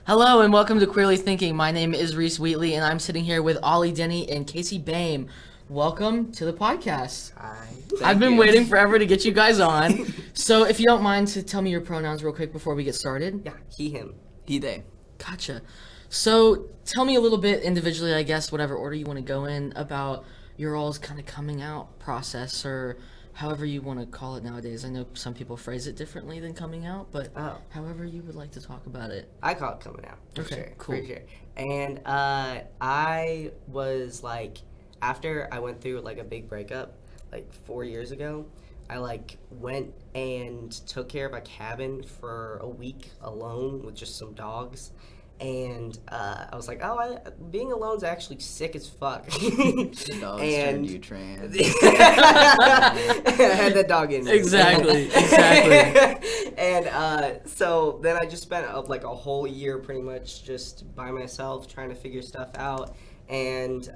Hello and welcome to Queerly Thinking. My name is Reese Wheatley and I'm sitting here with Ollie Denny and Casey Bame. Welcome to the podcast. Hi. I've been waiting forever to get you guys on. So if you don't mind to tell me your pronouns real quick before we get started. Yeah, he, him. He, they. Gotcha. So tell me a little bit individually, I guess, whatever order you want to go in, about your all's kind of coming out process, or however you want to call it nowadays. I know some people phrase it differently than coming out, but however you would like to talk about it. I call it coming out. For Okay, sure, cool. For sure. And I was like, after I went through like a big breakup, like 4 years ago, I like went and took care of a cabin for a week alone with just some dogs. And I was like, being alone's actually sick as fuck. The dogs turned you trans. I had that dog in me. Exactly. And so then I just spent like a whole year pretty much just by myself trying to figure stuff out. And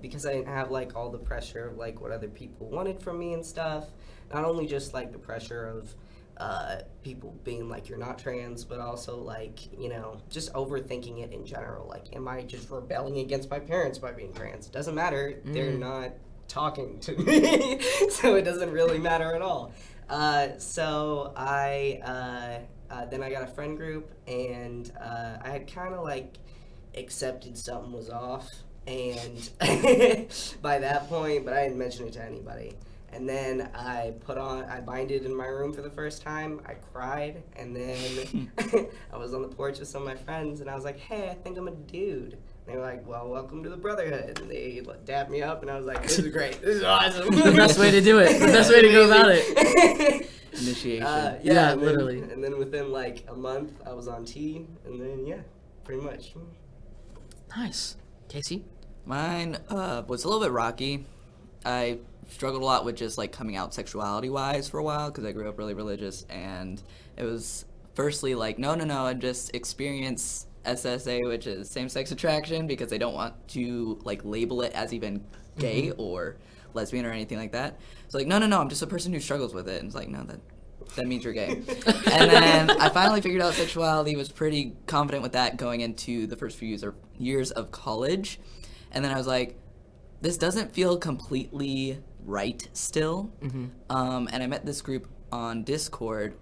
because I didn't have like all the pressure of like what other people wanted from me and stuff, not only just like the pressure of people being like, you're not trans, but also like, you know, just overthinking it in general. Like, am I just rebelling against my parents by being trans? It doesn't matter. They're not talking to me, so it doesn't really matter at all. So I then I got a friend group, and I had kind of like accepted something was off, and by that point, but I didn't mention it to anybody. And then I binded in my room for the first time. I cried, and then I was on the porch with some of my friends, and I was like, hey, I think I'm a dude. And they were like, well, welcome to the brotherhood. And they dapped me up, and I was like, this is great. This is awesome. The best way to do it. The best way to go about it. Initiation. Yeah, and literally. And then within like a month, I was on T, and then, yeah, pretty much. Nice. Casey? Mine was a little bit rocky. I struggled a lot with just like coming out sexuality wise for a while because I grew up really religious, and it was firstly like no and just experience SSA, which is same-sex attraction, because they don't want to like label it as even gay or lesbian or anything like that. So like no, I'm just a person who struggles with it. And it's like, no, that means you're gay. And then I finally figured out sexuality, was pretty confident with that going into the first few years of college. And then I was like, this doesn't feel completely right still. And I met this group on Discord.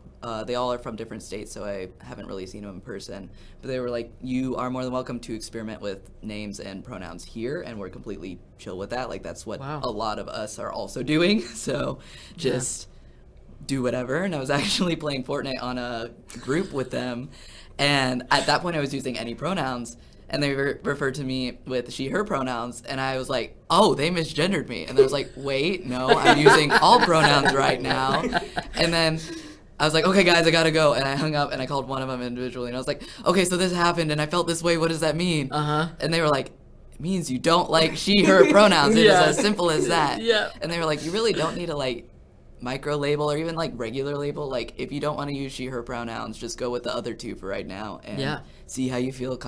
They all are from different states, so I haven't really seen them in person. But they were like, you are more than welcome to experiment with names and pronouns here, and we're completely chill with that. Like, that's what a lot of us are also doing. So just do whatever. And I was actually playing Fortnite on a group with them. And at that point, I was using any pronouns. And they referred to me with she, her pronouns, and I was like, oh, they misgendered me. And I was like, wait, no, I'm using all pronouns right now. And then I was like, okay, guys, I gotta go. And I hung up, and I called one of them individually, and I was like, okay, so this happened, and I felt this way. What does that mean? And they were like, it means you don't like she, her pronouns. It is as simple as that. And they were like, you really don't need to, like, micro label or even, like, regular label. Like, if you don't want to use she, her pronouns, just go with the other two for right now and see how you feel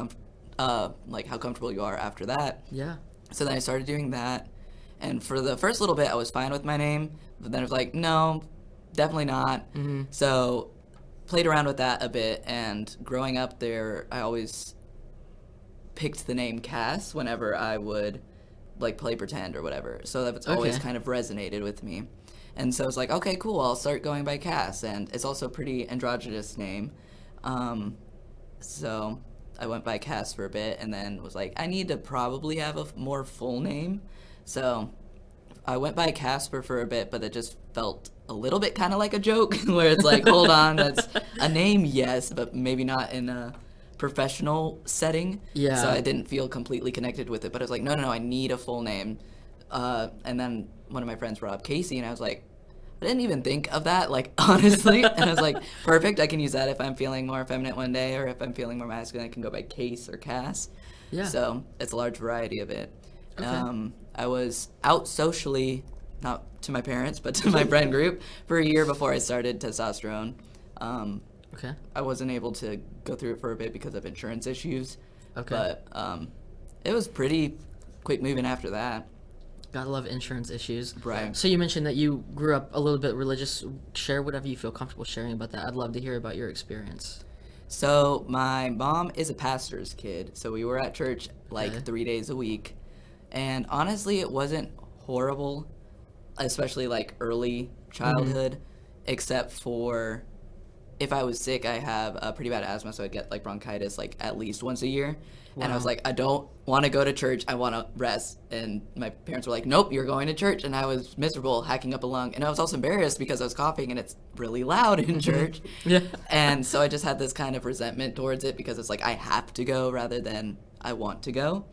like how comfortable you are after that. So then I started doing that, and for the first little bit I was fine with my name, but then I was like, no, definitely not. So played around with that a bit, and growing up there I always picked the name Cass whenever I would like play pretend or whatever, so that's always kind of resonated with me. And so I was like, okay, cool, I'll start going by Cass, and it's also a pretty androgynous name. So I went by Cass for a bit, and then was like, I need to probably have a more full name. So I went by Casper for a bit, but it just felt a little bit kind of like a joke, where it's like, hold on, that's a name, yes, but maybe not in a professional setting. So I didn't feel completely connected with it, but I was like, no, I need a full name. And then one of my friends brought up Casey, and I was like, I didn't even think of that, like, honestly. And I was like, perfect, I can use that if I'm feeling more effeminate one day, or if I'm feeling more masculine, I can go by Case or Cass. So it's a large variety of it. I was out socially, not to my parents, but to my friend group, for a year before I started testosterone. I wasn't able to go through it for a bit because of insurance issues. But it was pretty quick moving after that. Gotta love insurance issues. Right. So you mentioned that you grew up a little bit religious. Share whatever you feel comfortable sharing about that. I'd love to hear about your experience. So my mom is a pastor's kid, so we were at church like Okay. 3 days a week, and honestly, it wasn't horrible, especially like early childhood, except for if I was sick. I have a pretty bad asthma, so I'd get like bronchitis like at least once a year. And I was Wow. like, I don't want to go to church. I want to rest. And my parents were like, nope, you're going to church. And I was miserable, hacking up a lung. And I was also embarrassed because I was coughing and it's really loud in church. Yeah. And so I just had this kind of resentment towards it because it's like I have to go rather than I want to go.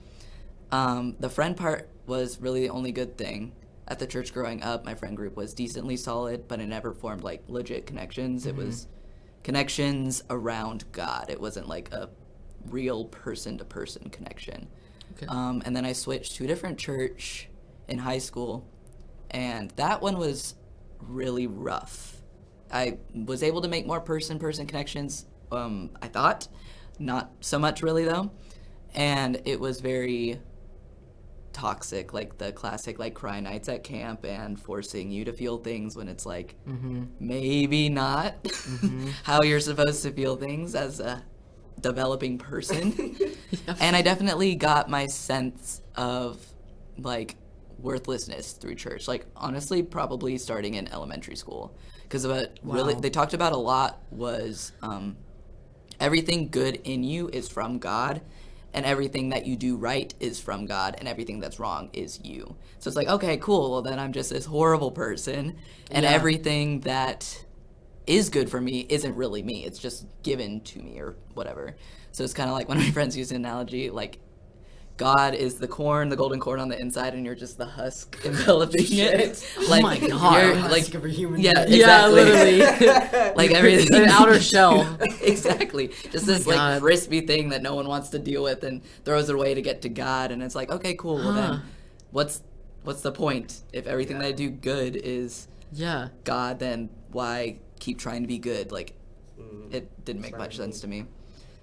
The friend part was really the only good thing. At the church growing up, my friend group was decently solid, but it never formed like legit connections. It was connections around God. It wasn't like a real person-to-person connection. Okay. And then I switched to a different church in high school, and that one was really rough. I was able to make more person-person connections, I thought. Not so much really, though. And it was very toxic, like the classic like cry nights at camp and forcing you to feel things when it's like maybe not how you're supposed to feel things as a developing person. And I definitely got my sense of like worthlessness through church, like honestly probably starting in elementary school, because what really Wow. they talked about a lot was everything good in you is from God, and everything that you do right is from God, and everything that's wrong is you. So it's like, okay, cool, well then I'm just this horrible person, and Yeah. everything that is good for me isn't really me. It's just given to me or whatever. So it's kind of like one of my friends used an analogy, like God is the corn, the golden corn on the inside, and you're just the husk enveloping it. Oh my God. you're, Husk like of a human yeah, being. Yeah, exactly. literally. Like everything. An outer shell. Exactly. Just this like God. crispy thing that no one wants to deal with and throws it away to get to God. And it's like, okay, cool. Well Huh. then, what's the point if everything that I do good is Yeah. God? Then why keep trying to be good? Like, it didn't make Sorry. much sense to me.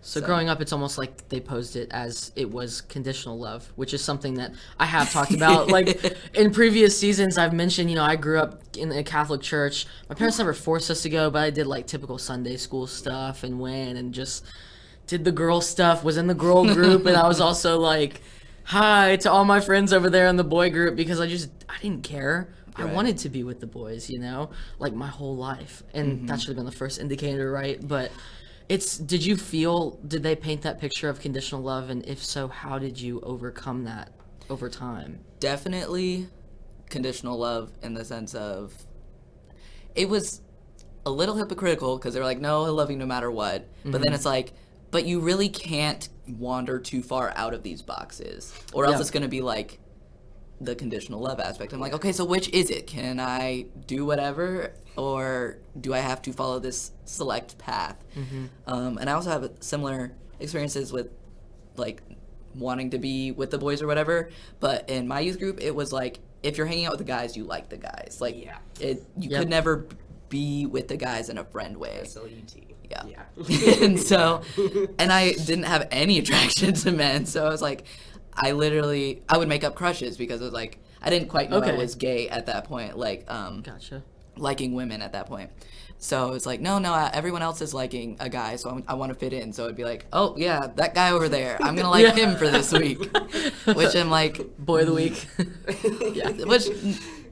So growing up, it's almost like they posed it as it was conditional love, which is something that I have talked about. Like in previous seasons, I've mentioned, I grew up in a Catholic church. My parents never forced us to go, but I did like typical Sunday school stuff and went and just did the girl stuff, was in the girl group, and I was also like, hi to all my friends over there in the boy group because I didn't care. I Right. wanted to be with the boys, like my whole life. And that should have been the first indicator, right? But did they paint that picture of conditional love? And if so, how did you overcome that over time? Definitely conditional love in the sense of it was a little hypocritical because they were like, no, he'll love you no matter what. But then it's like, but you really can't wander too far out of these boxes or else Yeah. it's going to be like the conditional love aspect. I'm like, okay, so which is it? Can I do whatever or do I have to follow this select path? And I also have similar experiences with like wanting to be with the boys or whatever, but in my youth group it was like if you're hanging out with the guys, you like the guys. Like Yeah. you Yep. could never be with the guys in a friend way. SLUT. Yeah. Yeah. And so, and I didn't have any attraction to men, so I was like, I would make up crushes because it was like, I didn't quite know I Okay. was gay at that point, like, Gotcha. liking women at that point. So it's like, no, everyone else is liking a guy, so I want to fit in. So it'd be like, oh, yeah, that guy over there, I'm going to like Yeah. him for this week. Which I'm like, Boy of the week. yeah, which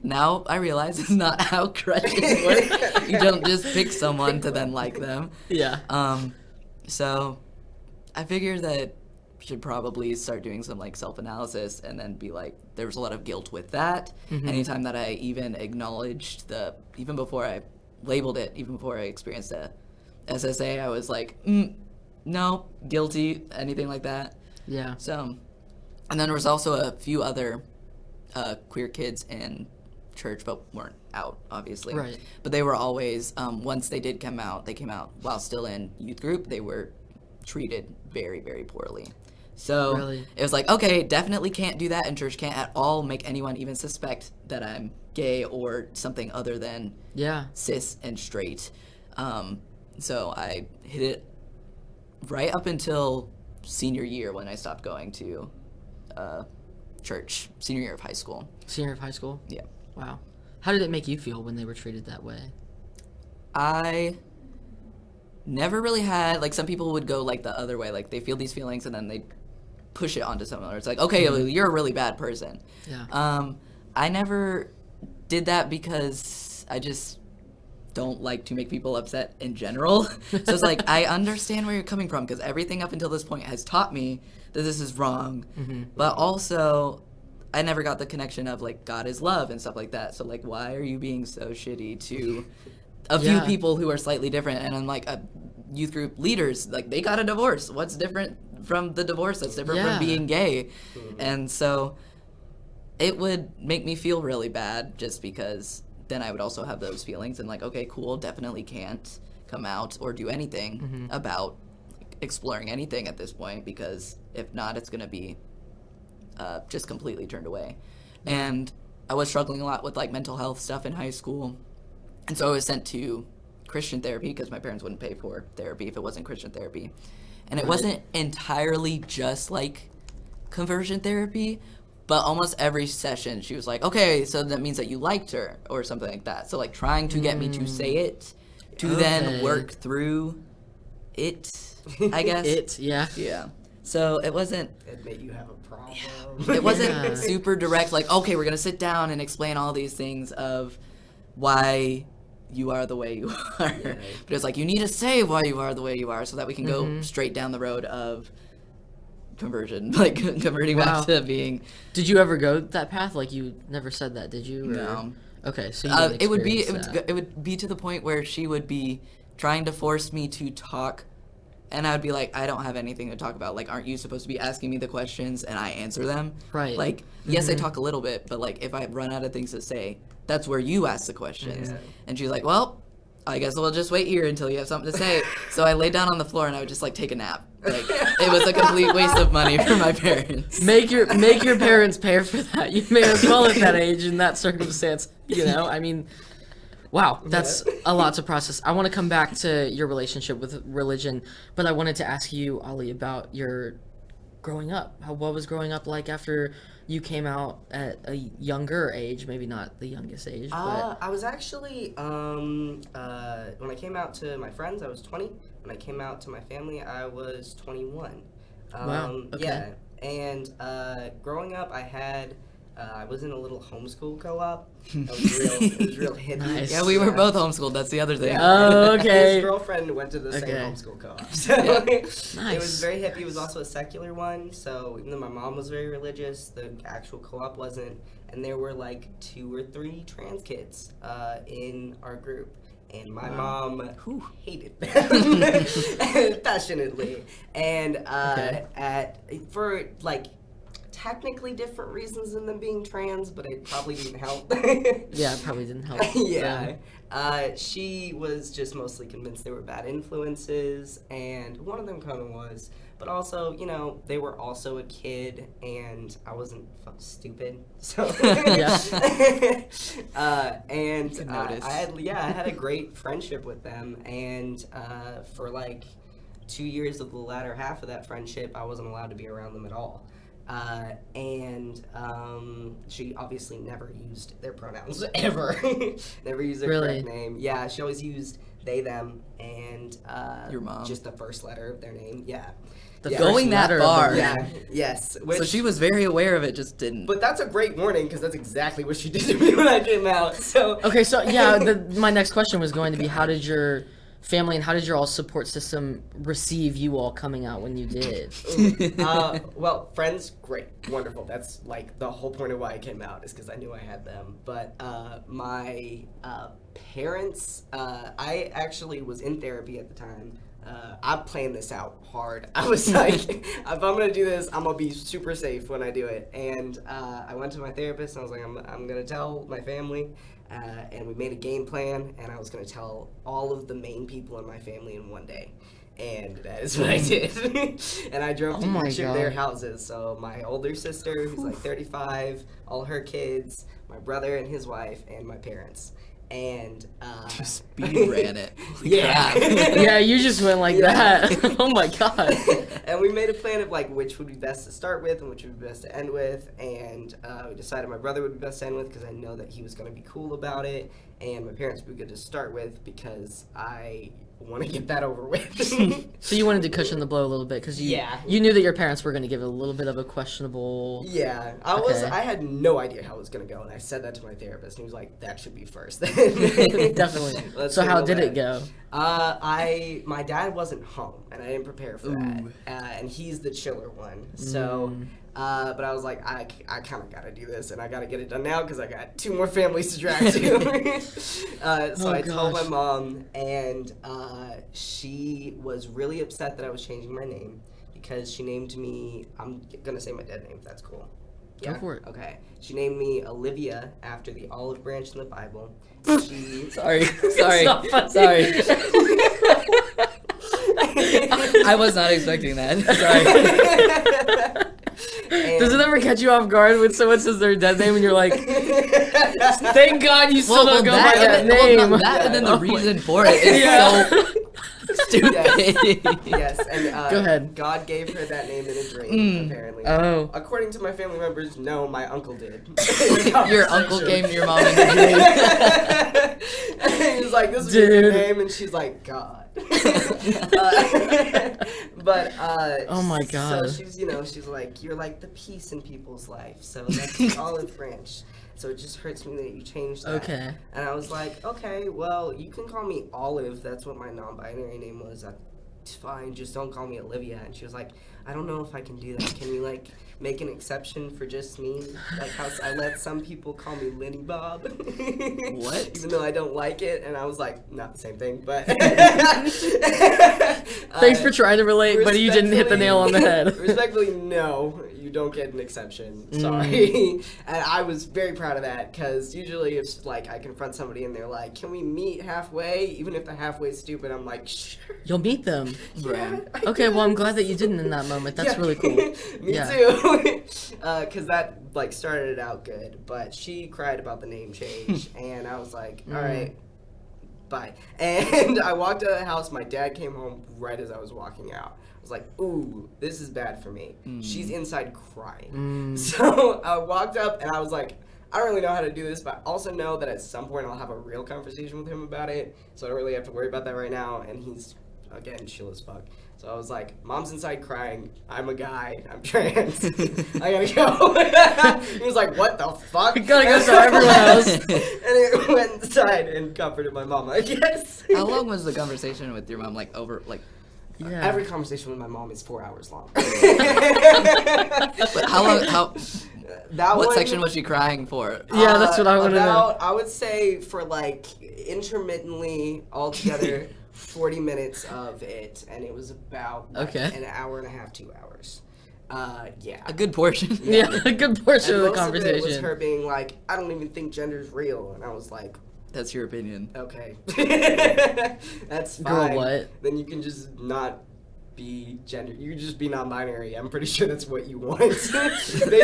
now I realize is not how crushes work. You don't just pick someone to then like them. Yeah. So I figured that I should probably start doing some like self-analysis and then be like, there was a lot of guilt with that. Anytime that I even acknowledged even before I labeled it, even before I experienced a SSA, I was like, no, guilty, anything like that. Yeah. So, and then there was also a few other queer kids in church, but weren't out, obviously. Right. But they were always, once they did come out, they came out while still in youth group. They were treated very, very poorly. So Really? it was like, okay, definitely can't do that in church. Can't at all make anyone even suspect that I'm gay or something other than Yeah. cis and straight. So I hit it right up until senior year when I stopped going to church. Senior year of high school. Senior of high school? Yeah. Wow. How did it make you feel when they were treated that way? I never really had, like, some people would go, like, the other way. Like, they feel these feelings and then they push it onto someone else. It's like, okay, you're a really bad person. Yeah. I never did that because I just don't like to make people upset in general. So it's like, I understand where you're coming from, because everything up until this point has taught me that this is wrong. But also, I never got the connection of, like, God is love and stuff like that. So, like, why are you being so shitty to a few people who are slightly different? And I'm like, youth group leaders, like, they got a divorce. What's different from the divorce that's different from being gay? And so it would make me feel really bad, just because then I would also have those feelings and, like, okay, cool, definitely can't come out or do anything about, like, exploring anything at this point, because if not, it's going to be just completely turned away. And I was struggling a lot with, like, mental health stuff in high school, and so I was sent to Christian therapy because my parents wouldn't pay for therapy if it wasn't Christian therapy. And it wasn't entirely just like conversion therapy, but almost every session she was like, okay, so that means that you liked her or something like that. So, like, trying to get me to say it, to then work through it, I guess. Yeah. So it wasn't... Admit you have a problem. It wasn't super direct, like, okay, we're going to sit down and explain all these things of why you are the way you are. But it's like, you need to say why you are the way you are so that we can go straight down the road of conversion, like converting back to being... Did you ever go that path? Like, you never said that, did you? Or... No. Okay, so you didn't it would be to the point where she would be trying to force me to talk, and I would be like, I don't have anything to talk about. Like, aren't you supposed to be asking me the questions and I answer them? Right. Like, yes, I talk a little bit, but, like, if I run out of things to say, that's where you ask the questions. And she's like, well, I guess we'll just wait here until you have something to say. So I lay down on the floor and I would just, like, take a nap. Like, it was a complete waste of money for my parents. Make your parents pay for that. You may as well at that age, in that circumstance, you know? I mean, wow, that's a lot to process. I want to come back to your relationship with religion, but I wanted to ask you, Ollie, about your growing up. What was growing up like after you came out at a younger age, maybe not the youngest age, but... I was actually, when I came out to my friends, I was 20. When I came out to my family, I was 21. Wow, okay. Yeah, and growing up, I was in a little homeschool co-op. It was real hippie. Nice. Yeah, we were both homeschooled. That's the other thing. Oh, okay. His girlfriend went to the same homeschool co-op. So Nice. It was very hippie. It was also a secular one. So even though my mom was very religious, the actual co-op wasn't. And there were like 2 or 3 trans kids in our group. And my mom hated them passionately. And for like technically different reasons than them being trans, but it probably didn't help. Yeah, it probably didn't help. Yeah. She was just mostly convinced they were bad influences, and one of them kind of was. But also, you know, they were also a kid, and I wasn't stupid. So, I had a great friendship with them, and for like 2 years of the latter half of that friendship, I wasn't allowed to be around them at all. She obviously never used their pronouns ever. Never used their correct name. Yeah, she always used they, them, and your mom. Just the first letter of their name. Yeah. Going that far. Yeah. Yes. So she was very aware of it, just didn't. But that's a great warning, because that's exactly what she did to me when I came out. So. Okay, so yeah, my next question was going to be, how did your family and how did your all support system receive you all coming out when you did? Well, friends, great, wonderful. That's like the whole point of why I came out, is because I knew I had them. But my parents, I actually was in therapy at the time. I planned this out hard. I was like, if I'm gonna do this, I'm gonna be super safe when I do it. And I went to my therapist and I was like, I'm gonna tell my family. And we made a game plan, and I was going to tell all of the main people in my family in one day. And that is what I did. And I drove to each of their houses. So my older sister, who's like 35, all her kids, my brother and his wife, and my parents. And just speed ran it. Yeah. Yeah, you just went like that. Oh my god. And we made a plan of like which would be best to start with and which would be best to end with, and we decided my brother would be best to end with because I know that he was going to be cool about it, and my parents would be good to start with because I want to get that over with. So you wanted to cushion the blow a little bit because you knew that your parents were going to give it a little bit of a questionable. Yeah, Okay. I had no idea how it was gonna go, and I said that to my therapist, and he was like, "That should be first." Then. Definitely. Let's So how handle did that. it go? My dad wasn't home, and I didn't prepare for that. And he's the chiller one, so. But I was like, I kind of got to do this, and I got to get it done now because I got 2 more families to drive to. So I told my mom, and she was really upset that I was changing my name because she named me, I'm going to say my dead name if that's cool. Go for it. Okay. She named me Olivia after the olive branch in the Bible. She... Sorry. not funny. Sorry. I was not expecting that. Sorry. Does it ever catch you off guard when someone says their dead name and you're like, thank God you still don't go by that name? And then the reason for it is so stupid. Yes, and Go ahead. God gave her that name in a dream, apparently. Oh. According to my family members, no, my uncle did. Your uncle gave your mom in the dream. He was like, this is your Dude. name, and she's like, God. Oh my God. So she's like, you're like the peace in people's life. So that's the olive branch. So it just hurts me that you changed that. Okay. And I was like, okay, well, you can call me Olive. That's what my non-binary name was. That's fine. Just don't call me Olivia. And she was like, I don't know if I can do that. Can you like make an exception for just me? Like how I let some people call me Lenny Bob. What? Even though I don't like it. And I was like, not the same thing, but. Thanks for trying to relate, but you didn't hit the nail on the head. Respectfully, no, you don't get an exception. Sorry. And I was very proud of that because usually if like I confront somebody and they're like, can we meet halfway? Even if the halfway's stupid, I'm like, sure. You'll meet them. Yeah, Okay, well, I'm glad that you didn't in that moment. That's Yeah. really cool. Me Yeah. too. Because that like started it out good. But she cried about the name change, and I was like, all right. Bye. And I walked out of the house. My dad came home right as I was walking out. I was like, ooh, this is bad for me. She's inside crying. So I walked up and I was like, I don't really know how to do this, but I also know that at some point I'll have a real conversation with him about it. So I don't really have to worry about that right now. And he's, again, chill as fuck. So I was like, Mom's inside crying. I'm a guy. I'm trans. I gotta go. He was like, what the fuck? You gotta go to everyone else. And it went inside and comforted my mom, I guess. How long was the conversation with your mom? Like over, like. Yeah. Every conversation with my mom is 4 hours long. But how long? That What one, section was she crying for? Yeah, that's what I want to know. I would say for like intermittently altogether 40 minutes of it, and it was about like, Okay. an hour and a half, 2 hours. Yeah. A good portion. Yeah, a good portion And of the most of it was conversation. her being like, I don't even think gender's real. And I was like, That's your opinion. okay. That's fine. Girl, what? Then you can just not be gender. You can just be non-binary. I'm pretty sure that's what you want. Based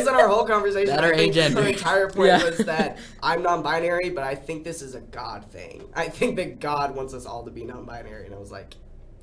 on our whole conversation, That or I think agender. her entire point Yeah. was that I'm non-binary, but I think this is a God thing. I think that God wants us all to be non-binary. And I was like,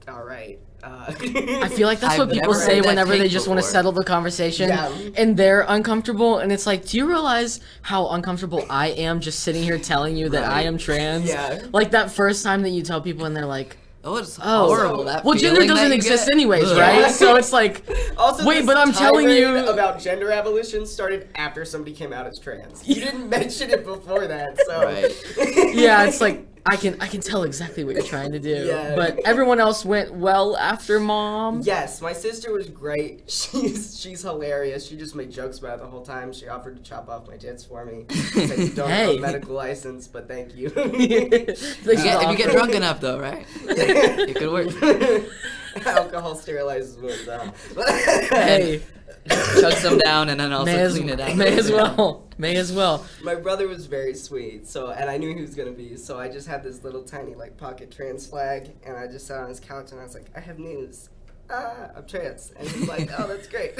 all right. I feel like that's I've what people never say heard that whenever they take just want to before. settle the conversation Yeah. and they're uncomfortable. And it's like, do you realize how uncomfortable I am just sitting here telling you that I am trans? Yeah. Like that first time that you tell people and they're like, Oh, it's oh, horrible. That well, gender feeling that doesn't you exist get. anyways, Ugh. right? So it's like, Also, wait, this but I'm telling tirade you about gender abolition started after somebody came out as trans. You didn't mention it before that, so Right. yeah, it's like I can tell exactly what you're trying to do. Yeah. But everyone else went well after mom. Yes, my sister was great. She's hilarious. She just made jokes about it the whole time. She offered to chop off my tits for me. Said, you don't have Hey. a medical license, but thank you. If you get drunk enough, though, right? It could work. Alcohol sterilizes wounds. Hey, Chug some down and then also clean it out. may as well. May as well. My brother was very sweet, and I knew he was gonna be. So I just had this little tiny like pocket trans flag, and I just sat on his couch and I was like, I have news. I'm trans, and he's like, oh, that's great.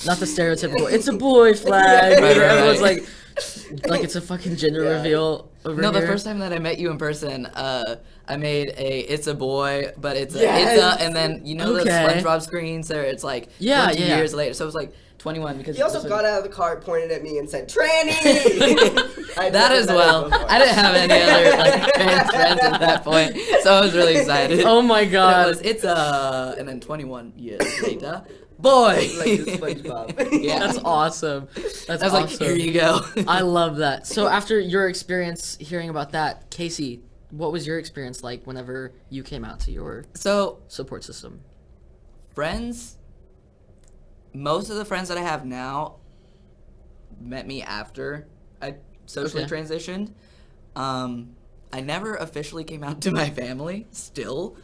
Not the stereotypical, it's a boy flag. Yeah. Right, right, Everyone's right. like it's a fucking gender Yeah. reveal over No, here. the first time that I met you in person, I made it's a boy, but it's Yes. a, and then you know Okay. the SpongeBob screens there, it's like Yeah, 20 yeah. years later. So it was like 21 because He also this got out of the car, pointed at me, and said, "Tranny." that as well. I didn't have any other like trans friends at that point, so I was really excited. Oh my god. And then 21 years later, boy. Like the SpongeBob. Yeah. That's awesome. That's I was like, awesome. here you go. I love that. So after your experience hearing about that, Casey, what was your experience like whenever you came out to your So support system? friends, most of the friends that I have now met me after I socially Okay. transitioned. I never officially came out to my family still,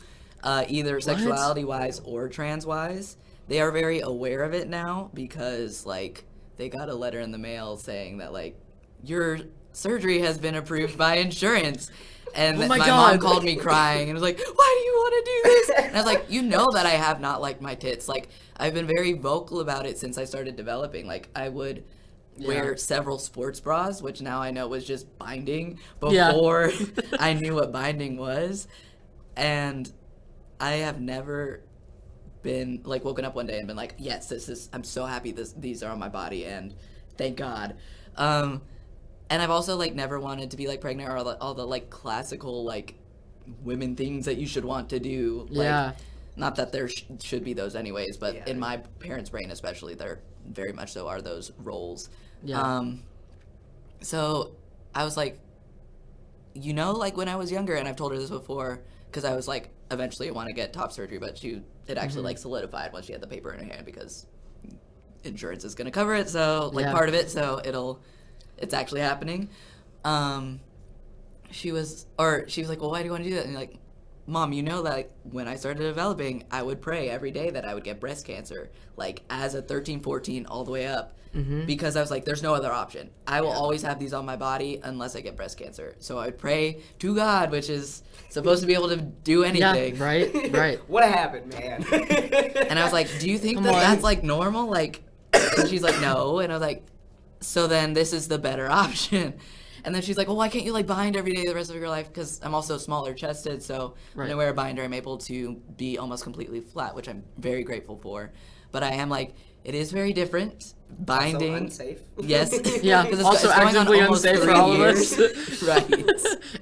either sexuality wise or trans wise. They are very aware of it now because like they got a letter in the mail saying that like your surgery has been approved by insurance. And Oh my my God. mom called me crying and was like, "Why do you want to do this?" And I was like, "You know that I have not liked my tits. Like, I've been very vocal about it since I started developing. Like, I would wear several sports bras, which now I know was just binding before I knew what binding was. And I have never been, like, woken up one day and been like, yes, I'm so happy these are on my body, and thank God. And I've also, like, never wanted to be, like, pregnant or all the like, classical, like, women things that you should want to do. Like, Yeah. not that there should be those anyways, but Yeah. in my parents' brain especially, there very much so are those roles. Yeah. So I was like, you know, like, when I was younger, and I've told her this before, because I was like, eventually I want to get top surgery, but it actually, like, solidified once she had the paper in her hand, because insurance is going to cover it, so, like, Yeah. part of it, so it's actually happening. She was like, well, why do you want to do that? And like, Mom, you know that when I started developing, I would pray every day that I would get breast cancer, like, as a 13, 14, all the way up, because I was like, there's no other option. I will always have these on my body unless I get breast cancer. So I would pray to God, which is supposed to be able to do anything. Yeah, right. What happened, man? And I was like, do you think Come that on. that's, like, normal? Like, and she's like, no. And I was like, so then this is the better option. And then she's like, well, why can't you, like, bind every day the rest of your life? Because I'm also smaller chested, so when I Right. wear a binder, I'm able to be almost completely flat, which I'm very grateful for. But I am like, it is very different. Binding. Also unsafe. Yes. Yeah, 'Cause also going on actively almost unsafe for 3 all of years. us. Right.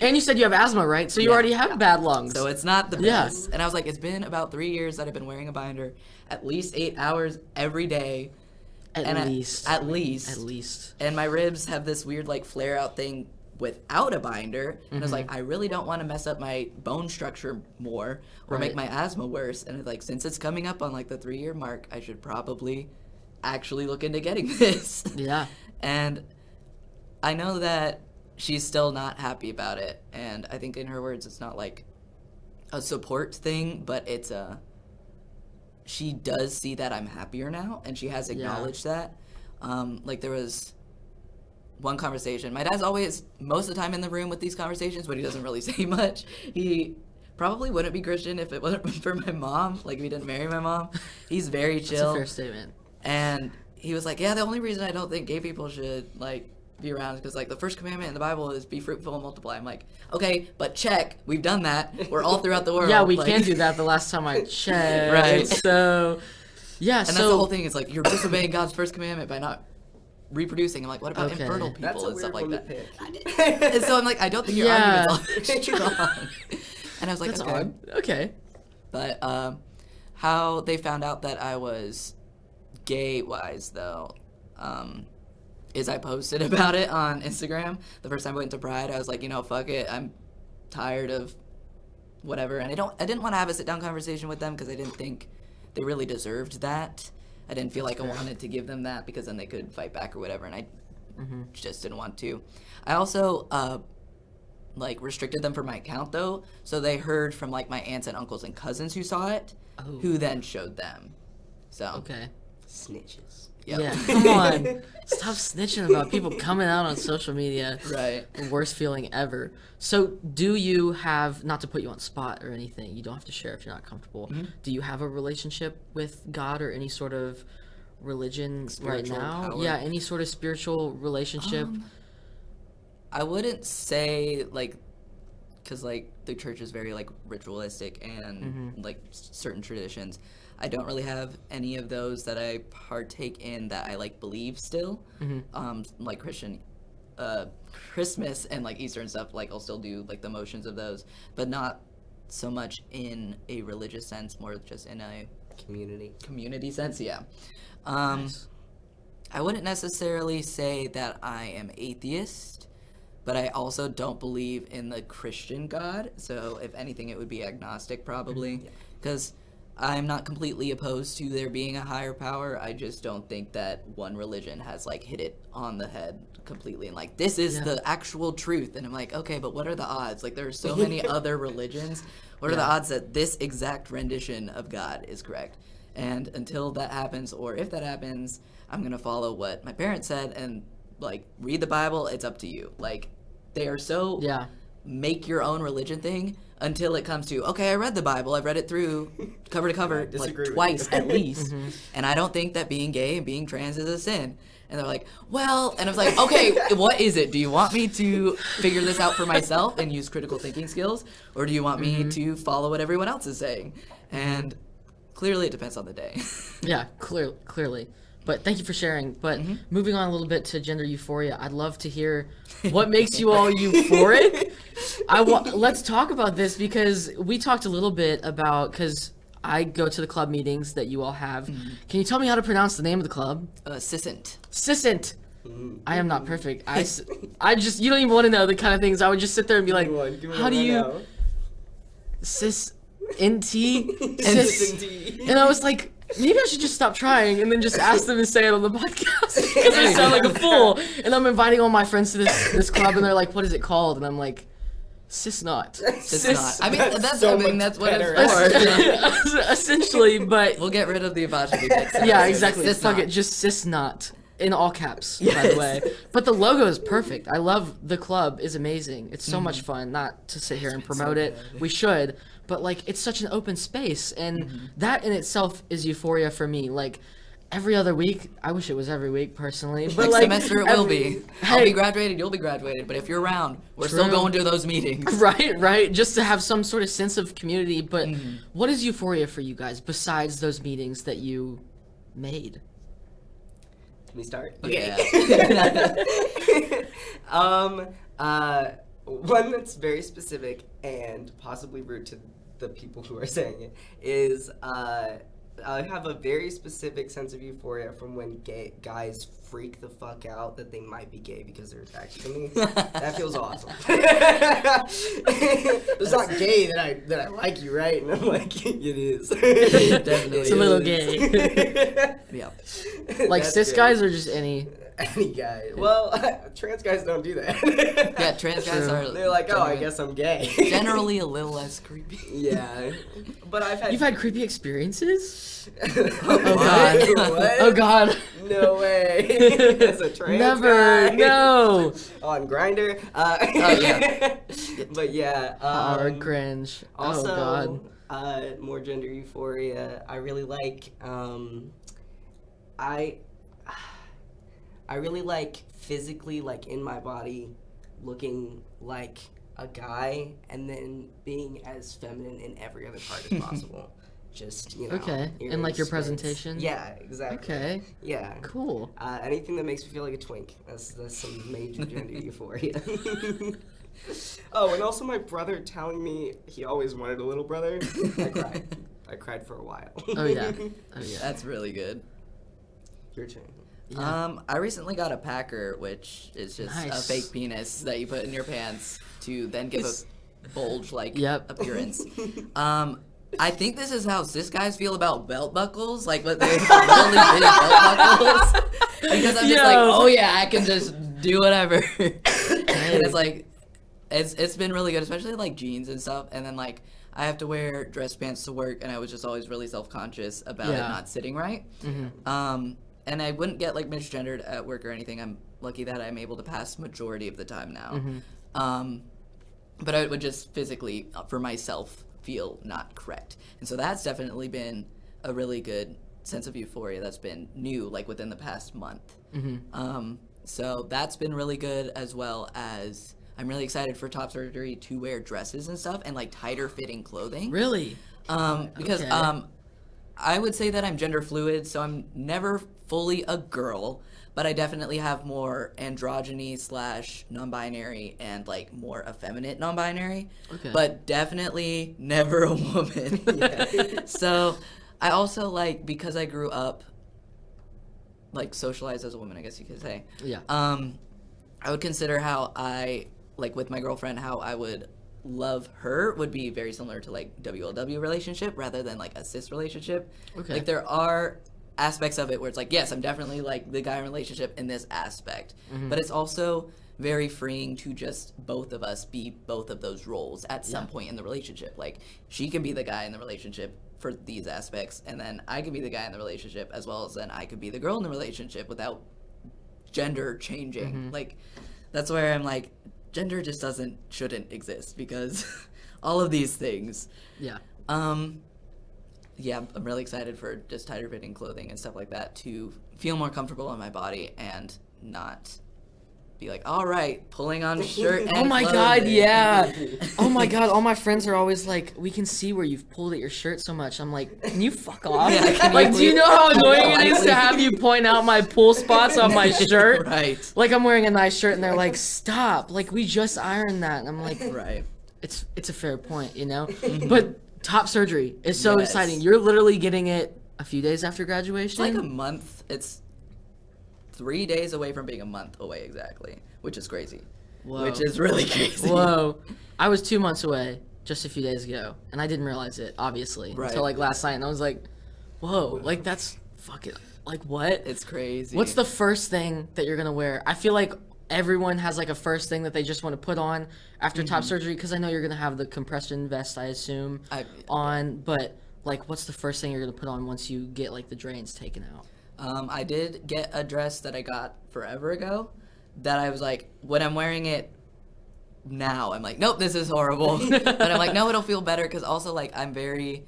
And you said you have asthma, right? So you Yeah. already have bad lungs. So it's not the Yeah. best. And I was like, it's been about 3 years that I've been wearing a binder, at least 8 hours every day. At least. At least. At least. And my ribs have this weird, like, flare out thing without a binder. And I was like, I really don't want to mess up my bone structure more or Right. make my asthma worse. And like, since it's coming up on like the 3-year mark, I should probably actually look into getting this. Yeah. And I know that she's still not happy about it. And I think in her words, it's not like a support thing, but it's she does see that I'm happier now, and she has acknowledged that. Like, there was one conversation. My dad's always, most of the time, in the room with these conversations, but he doesn't really say much. He probably wouldn't be Christian if it wasn't for my mom, like, if he didn't marry my mom. He's very That's a chill. fair statement. And he was like, yeah, the only reason I don't think gay people should, like, be around is because, like, the first commandment in the Bible is be fruitful and multiply. I'm like, okay, but check. We've done that. We're all throughout the world. Yeah, we like, can do that the last time I checked. Right. So, yeah, And that's the whole thing. It's like, you're disobeying God's first commandment by not reproducing. I'm like, what about Okay. infertile That's people a and weird stuff like one that? to pick. And so I'm like, I don't think your Yeah. argument's all strong. And I was like, That's okay. odd. Okay. But how they found out that I was gay-wise, though, is I posted about it on Instagram. The first time I went to Pride, I was like, you know, fuck it. I'm tired of whatever. And I didn't want to have a sit-down conversation with them because I didn't think they really deserved that. I didn't feel like I wanted to give them that because then they could fight back or whatever, and I just didn't want to. I also like restricted them from my account though, so they heard from like my aunts and uncles and cousins who saw it, who then showed them. So Okay. Snitches. yep. Yeah, come on. Stop snitching about people coming out on social media. Right. The worst feeling ever. So, do you have, not to put you on spot or anything, you don't have to share if you're not comfortable. Do you have a relationship with God or any sort of religion Spiritual right now? power? Yeah, any sort of spiritual relationship? I wouldn't say like because like the church is very like ritualistic and like certain traditions. I don't really have any of those that I partake in that I like believe still. Like Christmas and like Easter and stuff, like I'll still do like the motions of those, but not so much in a religious sense, more just in a community sense. Yeah. Nice. I wouldn't necessarily say that I am atheist, but I also don't believe in the Christian God. So if anything, it would be agnostic probably, because I'm not completely opposed to there being a higher power. I just don't think that one religion has like hit it on the head completely and like this is the actual truth. And I'm like, okay, but what are the odds? Like there are so many other religions. What are the odds that this exact rendition of God is correct? And until that happens, or if that happens, I'm gonna follow what my parents said and like read the Bible. It's up to you. Like they are so make your own religion thing. Until it comes to, okay, I read the Bible, I've read it through cover to cover like twice at least, and I don't think that being gay and being trans is a sin. And they're like, well, and I was like, okay, what is it? Do you want me to figure this out for myself and use critical thinking skills, or do you want me to follow what everyone else is saying? And clearly it depends on the day. Yeah, clearly. But thank you for sharing. But moving on a little bit to gender euphoria, I'd love to hear what makes you all euphoric. Let's talk about this because we talked a little bit about, because I go to the club meetings that you all have. Can you tell me how to pronounce the name of the club? Sissant. Sissant. I am not perfect. I just, you don't even want to know the kind of things. I would just sit there and be like, how do you... Sis... NT? Sis... And I was like... Maybe I should just stop trying and then just ask them to say it on the podcast because I sound like a fool. And I'm inviting all my friends to this club and they're like, "What is it called?" And I'm like, "Cis not." Cis not. I mean, that's what it's for. Essentially, but we'll get rid of the apostrophe. Yeah, exactly. Fuck it, just cis not in all caps. By the way, but the logo is perfect. I love the club. Is amazing. It's so much fun. Not to sit here and promote it. We should. But, like, it's such an open space, and that in itself is euphoria for me. Like, every other week, I wish it was every week, personally. But, next semester it will be. I'll be graduated, you'll be graduated. But if you're around, we're still going to those meetings. Right. Just to have some sort of sense of community. But what is euphoria for you guys, besides those meetings that you made? Can we start? Okay. One that's very specific and possibly rude to the people who are saying it is I have a very specific sense of euphoria from when gay guys freak the fuck out that they might be gay because they're attracted to me. That feels awesome. It's not gay that I like you, right? And I'm like, it is. Definitely. It's a little gay. Yeah. Like cis guys or just any guy. Well, trans guys don't do that. Yeah, trans guys are. They're like, oh, I guess I'm gay. Generally a little less creepy. Yeah, but You've had creepy experiences? Oh God. What? Oh God. No way. As a trans Never. guy. No. On Grindr. Yeah. But yeah. Hard cringe. Also, Oh God. More gender euphoria. I really like. I really like physically, like in my body, looking like a guy, and then being as feminine in every other part as possible. Just, you know. Okay. And like your ears, presentation? Yeah, exactly. Okay. Yeah. Cool. Anything that makes me feel like a twink. That's some major gender euphoria. Oh, and also my brother telling me he always wanted a little brother. I cried. I cried for a while. Oh yeah. That's really good. Your turn. Yeah. I recently got a packer, which is just a Nice. fake penis that you put in your pants to then give a bulge-like Yep. appearance. I think this is how cis guys feel about belt buckles, like what they really big belt buckles. Because I'm just like, oh yeah, I can just do whatever. And it's like, it's been really good, especially like jeans and stuff. And then like I have to wear dress pants to work, and I was just always really self-conscious about it not sitting right. And I wouldn't get like misgendered at work or anything. I'm lucky that I'm able to pass majority of the time now. But I would just physically, for myself, feel not correct. And so that's definitely been a really good sense of euphoria that's been new, like within the past month. So that's been really good, as well as I'm really excited for top surgery to wear dresses and stuff and like tighter fitting clothing. Really? Because Okay. I would say that I'm gender fluid, so I'm never fully a girl, but I definitely have more androgyny / non-binary and like more effeminate non-binary. Okay. But definitely never a woman. So I also like, because I grew up like socialized as a woman, I guess you could say. Yeah. I would consider how I like with my girlfriend, how I would love her would be very similar to like WLW relationship rather than like a cis relationship. Okay. Like there are aspects of it where it's like, yes, I'm definitely like the guy in relationship in this aspect, but it's also very freeing to just both of us be both of those roles at some point in the relationship. Like she can be the guy in the relationship for these aspects, and then I could be the guy in the relationship as well as then I could be the girl in the relationship without gender changing. Like that's where I'm like, gender just shouldn't exist because all of these things. Yeah. Yeah, I'm really excited for just tighter fitting clothing and stuff like that to feel more comfortable in my body and not be like, all right, pulling on shirt and Oh my God, clothing. yeah. Oh my God, all my friends are always like, we can see where you've pulled at your shirt so much. I'm like, can you fuck off? Yeah, can like, you do you please- know how annoying No, it is I- to have you point out my pull spots on my shirt? Right. Like, I'm wearing a nice shirt and they're like, stop. Like, we just ironed that. And I'm like, Right. it's a fair point, you know? But top surgery is so Yes. exciting. You're literally getting it a few days after graduation. It's like a month. It's 3 days away from being a month away exactly, which is crazy. Whoa. Which is really crazy. Whoa. I was 2 months away just a few days ago, and I didn't realize it, obviously, Right. until, like, last night, and I was like, whoa, like, that's fucking, like, what? It's crazy. What's the first thing that you're going to wear? I feel like everyone has, like, a first thing that they just want to put on after top surgery, because I know you're going to have the compression vest, I assume, on, but, like, what's the first thing you're going to put on once you get, like, the drains taken out? I did get a dress that I got forever ago that I was like, when I'm wearing it now, I'm like, nope, this is horrible. But I'm like, no, it'll feel better because also, like, I'm very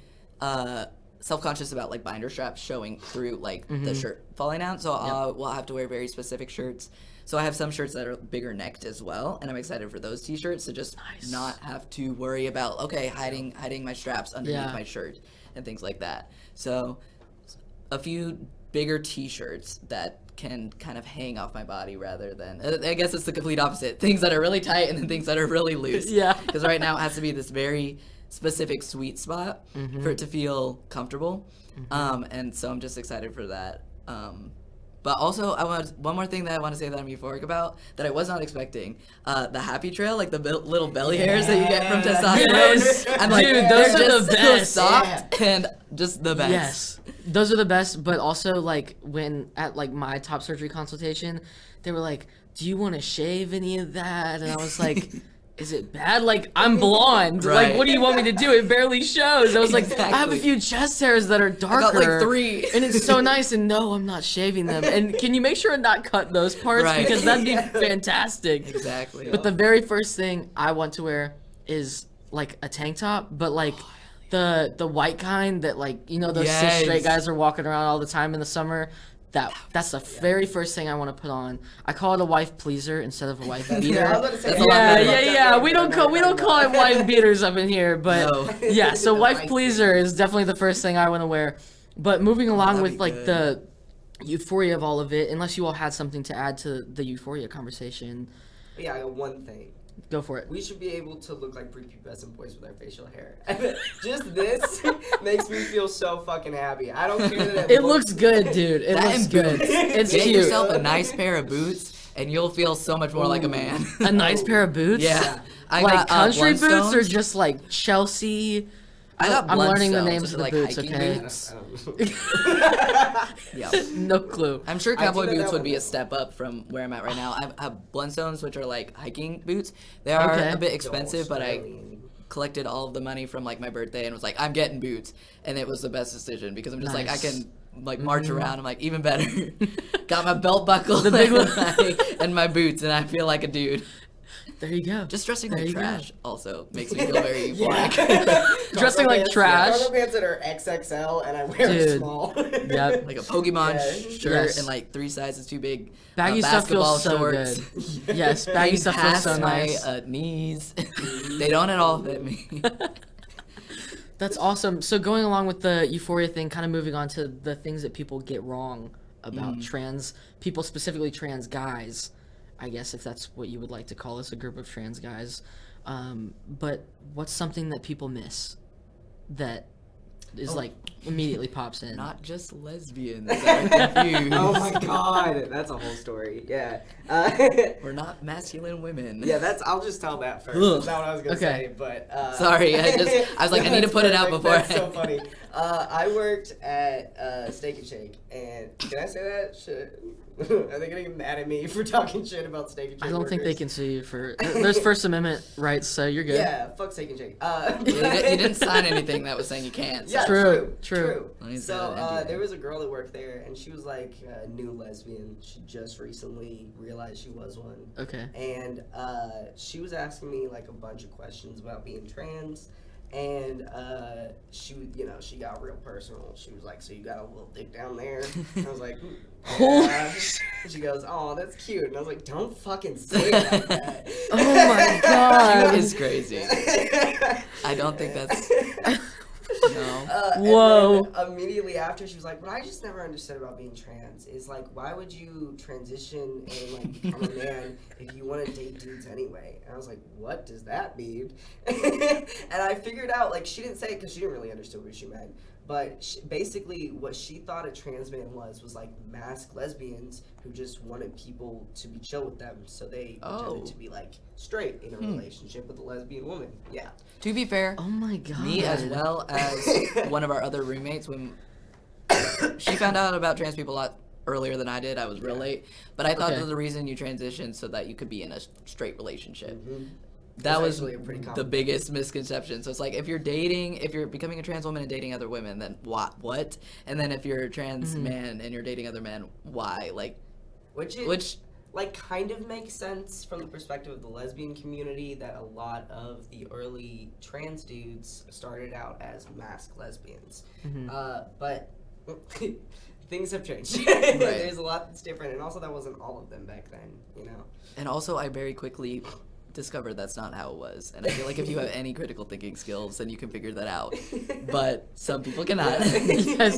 self-conscious about, like, binder straps showing through, like, the shirt falling out. So I'll have to wear very specific shirts. So I have some shirts that are bigger necked as well, and I'm excited for those t-shirts to just not have to worry about, okay, hiding my straps underneath my shirt and things like that. So a few bigger t-shirts that can kind of hang off my body rather than I guess it's the complete opposite, things that are really tight and then things that are really loose. Yeah. Because right now it has to be this very specific sweet spot for it to feel comfortable. And so I'm just excited for that. But also, one more thing that I want to say that I'm euphoric about that I was not expecting. The happy trail, like the little belly hairs that you get from testosterone. Yes. I'm like, Dude, they're those are just the so best. soft and just the best. Yes, those are the best. But also, like, when at like my top surgery consultation, they were like, "Do you want to shave any of that?" And I was like, "Is it bad? Like, I'm blonde. Like, Right. what do you want me to do? It barely shows." I was like, "I have a Exactly. few chest hairs that are darker. like 3. and it's so nice." And no, I'm not shaving them. And can you make sure and not cut those parts Right. because that'd be fantastic. Exactly. But the very first thing I want to wear is like a tank top, but like the white kind that, like, you know, those cis straight Yes. guys are walking around all the time in the summer. That's the very first thing I want to put on. I call it a wife pleaser instead of a wife beater. I was about to say, That's a lot better. Yeah. We don't call it wife beaters up in here, but No. yeah. So The wife wife pleaser is definitely the first thing I want to wear. But moving along that'd with be like good. the euphoria of all of it, unless you all had something to add to the euphoria conversation, Yeah, I got one thing. go for it. We should be able to look like prepubescent boys with our facial hair. Just this makes me feel so fucking happy. I don't care that It looks good, dude. It That looks and good. boots. It's Get cute. yourself a nice pair of boots, and you'll feel so much more like a man. A nice pair of boots. Yeah. I Like got, country boots or Blundstones. just like Chelsea. I got I'm learning the Blundstones, names of the like boots. hiking Okay. boots. I Yeah. No clue. I'm sure I cowboy think that boots that would be would- a step up from where I'm at right now. I have Blundstones, which are like hiking boots. They are Okay. a bit expensive, but I Australian. collected all of the money from like my birthday and was like, I'm getting boots, and it was the best decision because I'm just like, I Nice. can like march around. I'm like, even better. Got my belt buckle The big one. and my boots, and I feel like a dude. There you go. Just dressing There like you go. trash also makes me feel very Yeah. euphoric. Dressing like trash. Cargo pants that are XXL and I wear a Dude. small. Yep. Like a Pokemon Yeah. shirt Yes. and like 3 sizes too big. Baggy stuff basketball feels so shorts. good. Yes, baggy stuff feels Past so my nice. knees. They don't at all fit me. That's awesome. So going along with the euphoria thing, kind of moving on to the things that people get wrong about trans people, specifically trans guys, I guess, if that's what you would like to call us, a group of trans guys. But what's something that people miss that is like immediately pops in? Not just lesbians. I'm confused. Oh my god, that's a whole story. Yeah. We're not masculine women. Yeah, I'll just tell that first. Ugh. That's not what I was gonna Okay. say, but Sorry, I was like, I need to that's put it out perfect. before That's I- so funny. I worked at Steak and Shake, and can I say that? Shit. Are they gonna get mad at me for talking shit about Steak and Shake? I don't think they workers? can sue you for. There's First Amendment rights, so you're good. Yeah, fuck Steak and Shake. You didn't sign anything that was saying you can't. So. Yeah, True, true. true. Let me say So that, there was a girl that worked there, and she was like a new lesbian. She just recently realized she was one. Okay. And she was asking me like a bunch of questions about being trans, and she got real personal. She was like, "So you got a little dick down there?" And I was like, "Yeah." She goes, "Oh, that's cute," and I was like, "Don't fucking say it like that." Oh my god. Is crazy. I don't think that's. No. Whoa. And then immediately after, she was like, "What I just never understood about being trans is like, why would you transition and like become a man if you want to date dudes anyway?" And I was like, "What does that mean?" And I figured out, like, she didn't say it because she didn't really understand what she meant. But basically, what she thought a trans man was like masked lesbians who just wanted people to be chill with them, so they pretended to be like straight in a relationship with a lesbian woman. Yeah. To be fair, Oh my god. me as well as one of our other roommates, when she found out about trans people a lot earlier than I did, I was real late. But I thought Okay. that the reason you transitioned so that you could be in a straight relationship. Mm-hmm. That That's was actually a pretty the common biggest misconception. So it's like if you're becoming a trans woman and dating other women, then what? And then if you're a trans man and you're dating other men, why? Like, which like kind of makes sense from the perspective of the lesbian community, that a lot of the early trans dudes started out as masked lesbians. But things have changed. There's a lot that's different, and also that wasn't all of them back then, you know. And also, I very quickly discovered that's not how it was. And I feel like if you have any critical thinking skills, then you can figure that out. But some people cannot.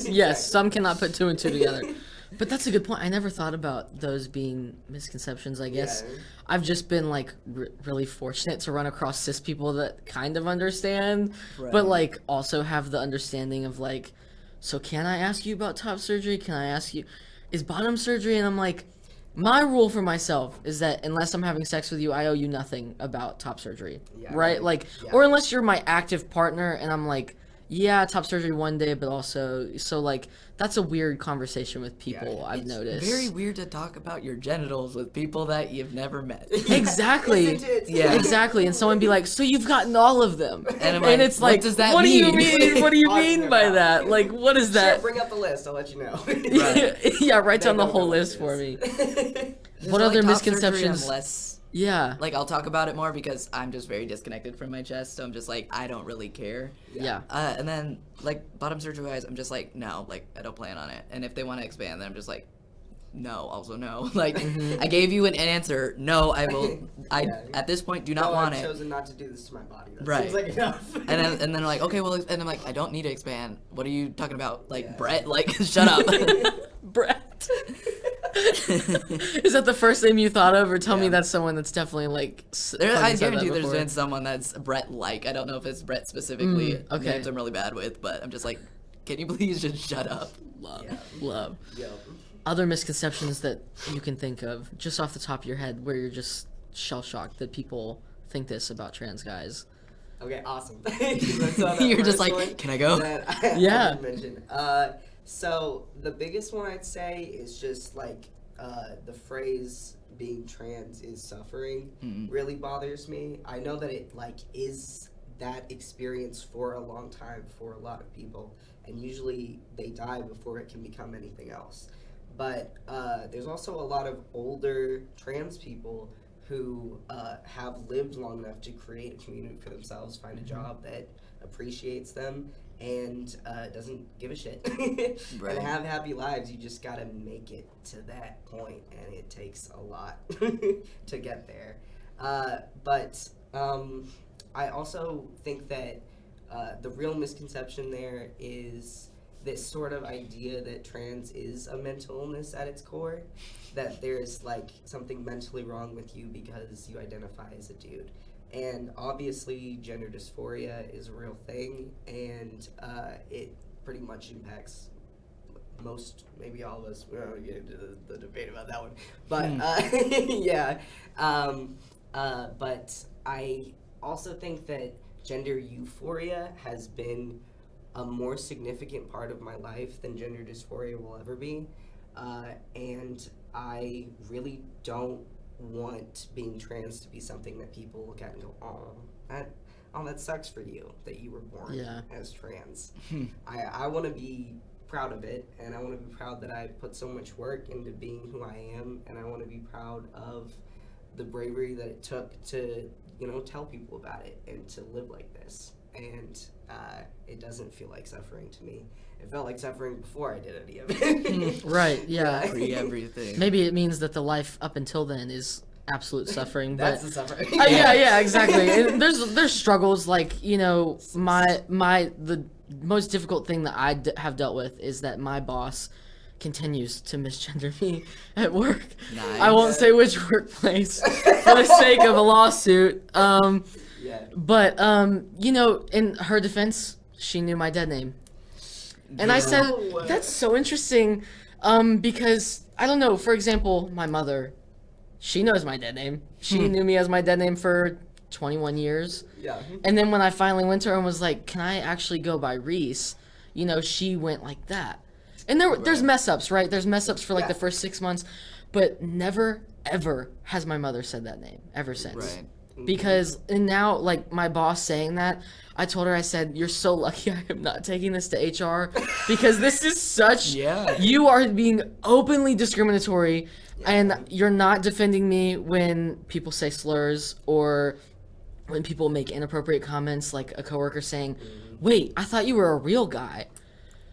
yes, some cannot put two and two together. But that's a good point. I never thought about those being misconceptions, I guess. Yeah. I've just been, like, really fortunate to run across cis people that kind of understand, but, Right. like, also have the understanding of, like, so can I ask you about top surgery? Can I ask you, is bottom surgery? And I'm like, my rule for myself is that unless I'm having sex with you, I owe you nothing about top surgery, Yeah, right? right. Like, Yeah. or unless you're my active partner and I'm like, yeah, top surgery one day, but also, so like, that's a weird conversation with people, Yeah, I've it's noticed. Very weird to talk about your genitals with people that you've never met. Exactly. Isn't it? Yeah. Exactly. And someone be like, so you've gotten all of them. And I'm like, it's what like, does that what do you mean? mean? What do you Talking mean by about- that? Like, what is Sure, that? bring up the list. I'll let you know. Yeah, write They down the don't whole know what list it for is. me. Just What like other top surgery, I'm misconceptions? less Yeah. like I'll talk about it more because I'm just very disconnected from my chest, so I'm just like I don't really care. Yeah. And then like bottom surgery wise, I'm just like no, like I don't plan on it. And if they want to expand, then I'm just like no, also no. Like I gave you an answer. No, I will. I Yeah. at this point do not No, want I've it. chosen not to do this to my body. That Right. seems like enough. And then they're like, okay, well, and I'm like, I don't need to expand. What are you talking about? Like Yeah. Brett? Like shut up. Brett. Is that the first name you thought of, or tell me Yeah. that's someone that's definitely like. I guarantee there's been someone that's Brett-like. I don't know if it's Brett specifically. okay. Names I'm really bad with, but I'm just like, can you please just shut up? Love, Yeah. love. Yo. Other misconceptions that you can think of, just off the top of your head, where you're just shell shocked that people think this about trans guys. Okay, awesome. 'Cause I saw that You're just first like, one can I go? that I Yeah. didn't mention. So the biggest one I'd say is just like the phrase "being trans is suffering" really bothers me. I know that it like is that experience for a long time for a lot of people, and usually they die before it can become anything else. But there's also a lot of older trans people who have lived long enough to create a community for themselves, find a job that appreciates them, and doesn't give a shit, Right. and have happy lives. You just gotta make it to that point, and it takes a lot to get there. But I also think that the real misconception there is this sort of idea that trans is a mental illness at its core, that there's like something mentally wrong with you because you identify as a dude. And obviously gender dysphoria is a real thing, and it pretty much impacts most, maybe all of us. We don't want to get into the debate about that one, but yeah. But I also think that gender euphoria has been a more significant part of my life than gender dysphoria will ever be, and I really don't want being trans to be something that people look at and go, that sucks for you that you were born as trans. I want to be proud of it, and I want to be proud that I put so much work into being who I am, and I want to be proud of the bravery that it took to, tell people about it and to live like this. And it doesn't feel like suffering to me. It felt like suffering before I did any of it. Right, yeah. Free everything. Maybe it means that the life up until then is absolute suffering. That's but the suffering. yeah, exactly. And there's struggles like, the most difficult thing that I have dealt with is that my boss continues to misgender me at work. Nice. I won't say which workplace for the sake of a lawsuit. But in her defense, she knew my dead name. And I said, that's so interesting, because, I don't know, for example, my mother, she knows my dead name. She knew me as my dead name for 21 years. Yeah. And then when I finally went to her and was like, can I actually go by Reese? She went like that. And there's mess ups, right? There's mess ups for like the first 6 months, but never, ever has my mother said that name ever since. Right. Because, and now, like, my boss saying that, I told her, I said, you're so lucky I am not taking this to HR, because this is such, you are being openly discriminatory, and you're not defending me when people say slurs, or when people make inappropriate comments, like a coworker saying, wait, I thought you were a real guy.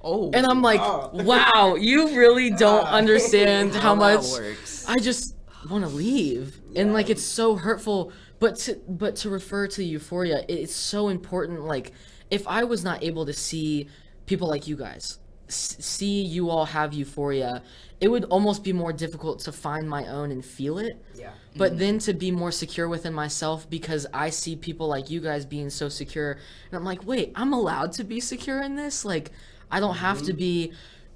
Oh. And I'm like, wow, you really don't understand how much works. I just want to leave. And, like, it's so hurtful. But to refer to euphoria, it's so important. Like, if I was not able to see people like you guys, see you all have euphoria, it would almost be more difficult to find my own and feel it. Yeah. But then to be more secure within myself, because I see people like you guys being so secure, and I'm like, wait, I'm allowed to be secure in this? Like, I don't have to be.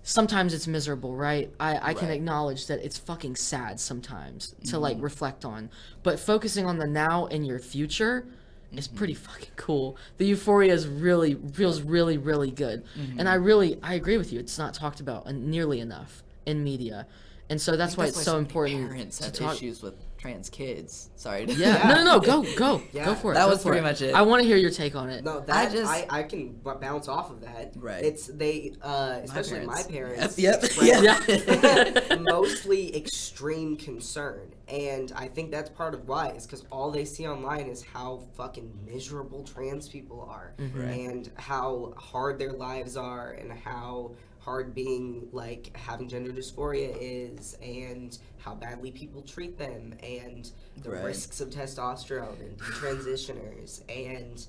Sometimes it's miserable, right? I can acknowledge that it's fucking sad sometimes to like reflect on. But focusing on the now and your future is pretty fucking cool. The euphoria feels really, really good. And I agree with you. It's not talked about nearly enough in media. And so that's why it's so important Parents to have talk. issues with trans kids. Sorry. No, go Yeah. for it. That go was for pretty it. much it. I want to hear your take on it. No, I can bounce off of that. Right. It's especially my parents. Yep. express mostly extreme concern, and I think that's part of why is because all they see online is how fucking miserable trans people are, and how hard their lives are, and how hard being like having gender dysphoria is, and how badly people treat them, and the risks of testosterone and detransitioners. And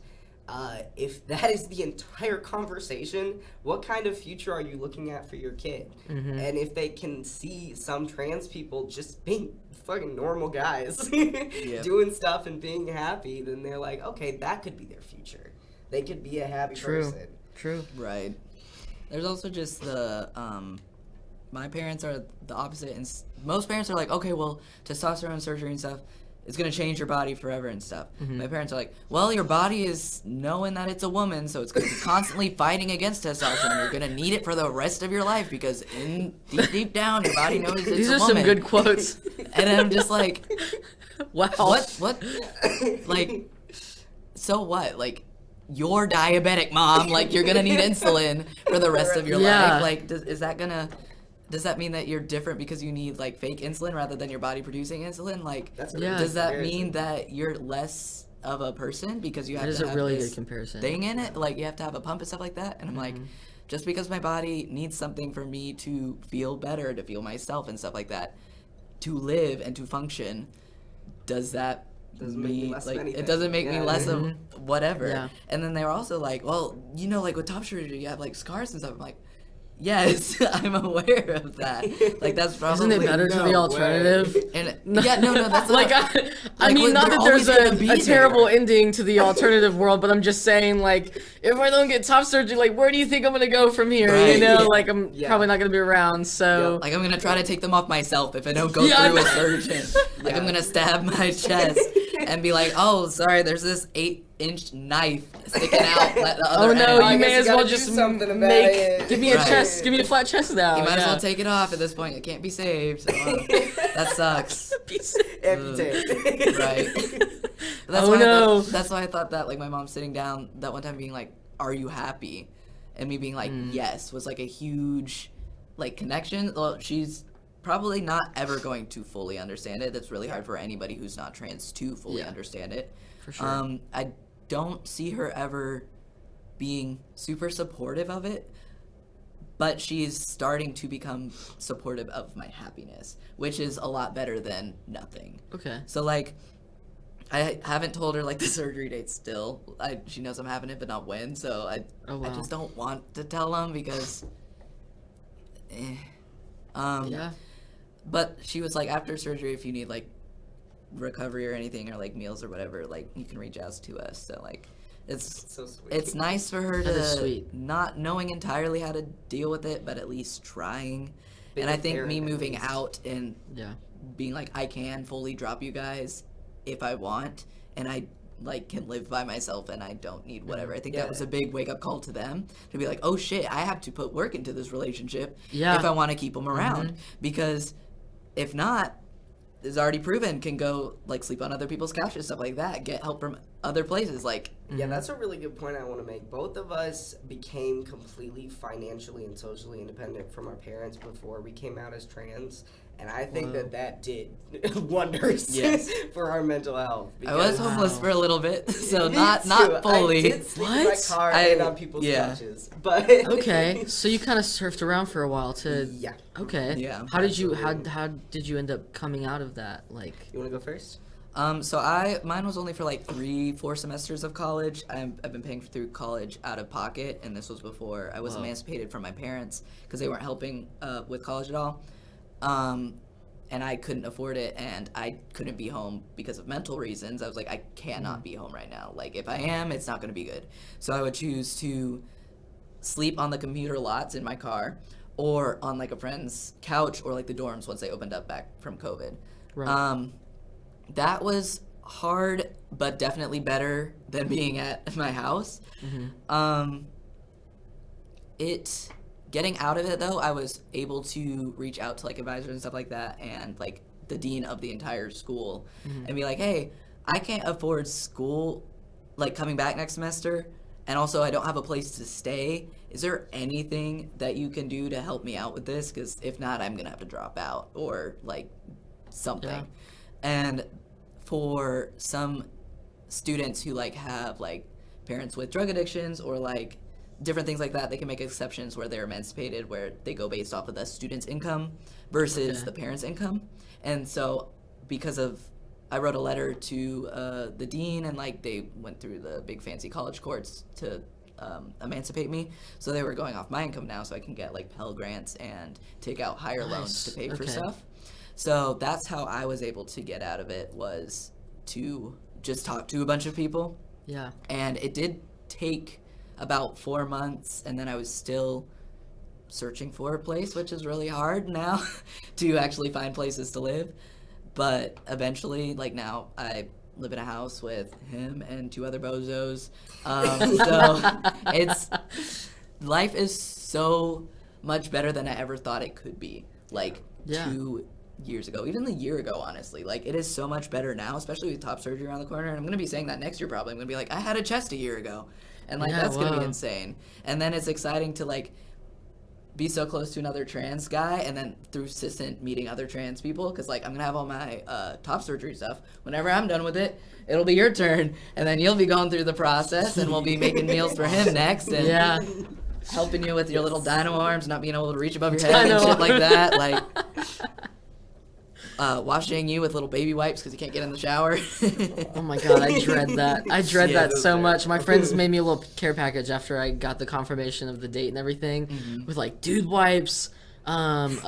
if that is the entire conversation, what kind of future are you looking at for your kid? And if they can see some trans people just being fucking normal guys doing stuff and being happy, then they're like, okay, that could be their future. They could be a happy person. True. Right. There's also just the, my parents are the opposite, and most parents are like, okay, well, testosterone surgery and stuff, it's going to change your body forever and stuff. My parents are like, well, your body is knowing that it's a woman, so it's going to be constantly fighting against testosterone. You're going to need it for the rest of your life, because deep down, your body knows it's These a are woman. some good quotes. And I'm just like, Wow. what? Like, so what? Like, you're diabetic, mom. Like, you're gonna need insulin for the rest of your life. Like, is that gonna does that mean that you're different because you need like fake insulin rather than your body producing insulin? Like, That's a Yeah. really does that comparison. mean that you're less of a person because you have That is to a have really this good comparison. thing in it? Like, you have to have a pump and stuff like that? And I'm like, just because my body needs something for me to feel better, to feel myself and stuff like that, to live and to function, does that Doesn't make me less of like, anything. it doesn't make me Yeah. less of whatever. Yeah. And then they were also like, well, you know, like with top surgery, you have like scars and stuff. I'm like, yes, I'm aware of that. Like, that's probably Isn't it better to no the way. alternative? And yeah, no, that's Like, not, I like, mean, not they're that there's always gonna be a terrible there. ending to the alternative world, but I'm just saying, like, if I don't get top surgery, like, where do you think I'm gonna go from here? Right. You know, Yeah. like, I'm Yeah. probably not gonna be around. So, Like, I'm gonna try to take them off myself if I don't go Yeah, I through a know. surgeon. Like, I'm Yeah. gonna stab my chest and be like, oh, sorry, there's this 8-inch knife sticking out at the oh other no, end. I you guess may you as well gotta do just something about make it. give me a Right. chest, give me a flat chest now. You might as yeah. well take it off at this point. It can't be saved. So, that sucks. Amputate. Right. That's Oh, why no. that's why I thought that, like, my mom sitting down that one time being like, are you happy? And me being like, yes, was like a huge, like, connection. Well, she's probably not ever going to fully understand it. That's really hard for anybody who's not trans to fully Yeah. understand it. For sure. I don't see her ever being super supportive of it, but she's starting to become supportive of my happiness, which is a lot better than nothing. Okay. So, like, I haven't told her, like, the surgery date still. She knows I'm having it, but not when, so I Oh, wow. just don't want to tell them because, Yeah. But she was like, after surgery, if you need, like, recovery or anything or, like, meals or whatever, like, you can reach out to us. So, like, it's So sweet. it's nice for her That is to sweet. not knowing entirely how to deal with it, but at least trying. Being And I a think parent, me at moving least. out and Yeah. being like, I can fully drop you guys if I want, and I, like, can live by myself and I don't need whatever. I think Yeah. that was a big wake up call to them to be like, oh shit, I have to put work into this relationship Yeah. if I want to keep them around, because if not, is already proven can go, like, sleep on other people's couches, stuff like that, get help from other places, like, Yeah, that's a really good point I want to make. Both of us became completely financially and socially independent from our parents before we came out as trans. And I think Wow. that did wonders Yes. for our mental health. I was because- homeless Wow. for a little bit, so Me not too. fully. I did sleep in my What? car I- and on people's yeah. couches, but Okay. So you kind of surfed around for a while to. yeah. Okay. Yeah. How did you Absolutely. how did you end up coming out of that? Like. You want to go first? So mine was only for like 3-4 semesters of college. I've been paying through college out of pocket, and this was before I was Wow. emancipated from my parents because they weren't helping with college at all. And I couldn't afford it, and I couldn't be home because of mental reasons. I was like, I cannot be home right now. Like, if I am, it's not going to be good. So I would choose to sleep on the commuter lots in my car, or on like a friend's couch, or like the dorms once they opened up back from COVID. Right. That was hard, but definitely better than being at my house. Getting out of it, though, I was able to reach out to, like, advisors and stuff like that, and, like, the dean of the entire school, and be like, hey, I can't afford school, like, coming back next semester, and also I don't have a place to stay. Is there anything that you can do to help me out with this? Because if not, I'm going to have to drop out, or, like, something. Yeah. And for some students who, like, have, like, parents with drug addictions, or, like, different things like that, they can make exceptions where they're emancipated, where they go based off of the student's income versus Okay. the parent's income. And so because of, I wrote a letter to the dean, and, like, they went through the big fancy college courts to emancipate me. So they were going off my income now, so I can get, like, Pell Grants and take out higher loans to Nice. pay for Okay. stuff. So that's how I was able to get out of it, was to just talk to a bunch of people. Yeah. And it did take about 4 months, and then I was still searching for a place, which is really hard now to actually find places to live. But eventually, like, now I live in a house with him and 2 other bozos. So life is so much better than I ever thought it could be. Like, Yeah. 2 years ago, even a year ago, honestly. Like, it is so much better now, especially with top surgery around the corner. And I'm going to be saying that next year probably. I'm going to be like, I had a chest a year ago. And, like, Yeah, that's going to wow. be insane. And then it's exciting to, like, be so close to another trans guy, and then through Sissant meeting other trans people, because like I'm gonna have all my top surgery stuff. Whenever I'm done with it, it'll be your turn, and then you'll be going through the process, and we'll be making meals for him next, and Yeah. helping you with your little dino arms, not being able to reach above your head and shit like that, like. Washing you with little baby wipes because you can't get in the shower. Oh my god, I dread that. I dread Yeah, that those so are- much. My friends made me a little care package after I got the confirmation of the date and everything, with like dude wipes, a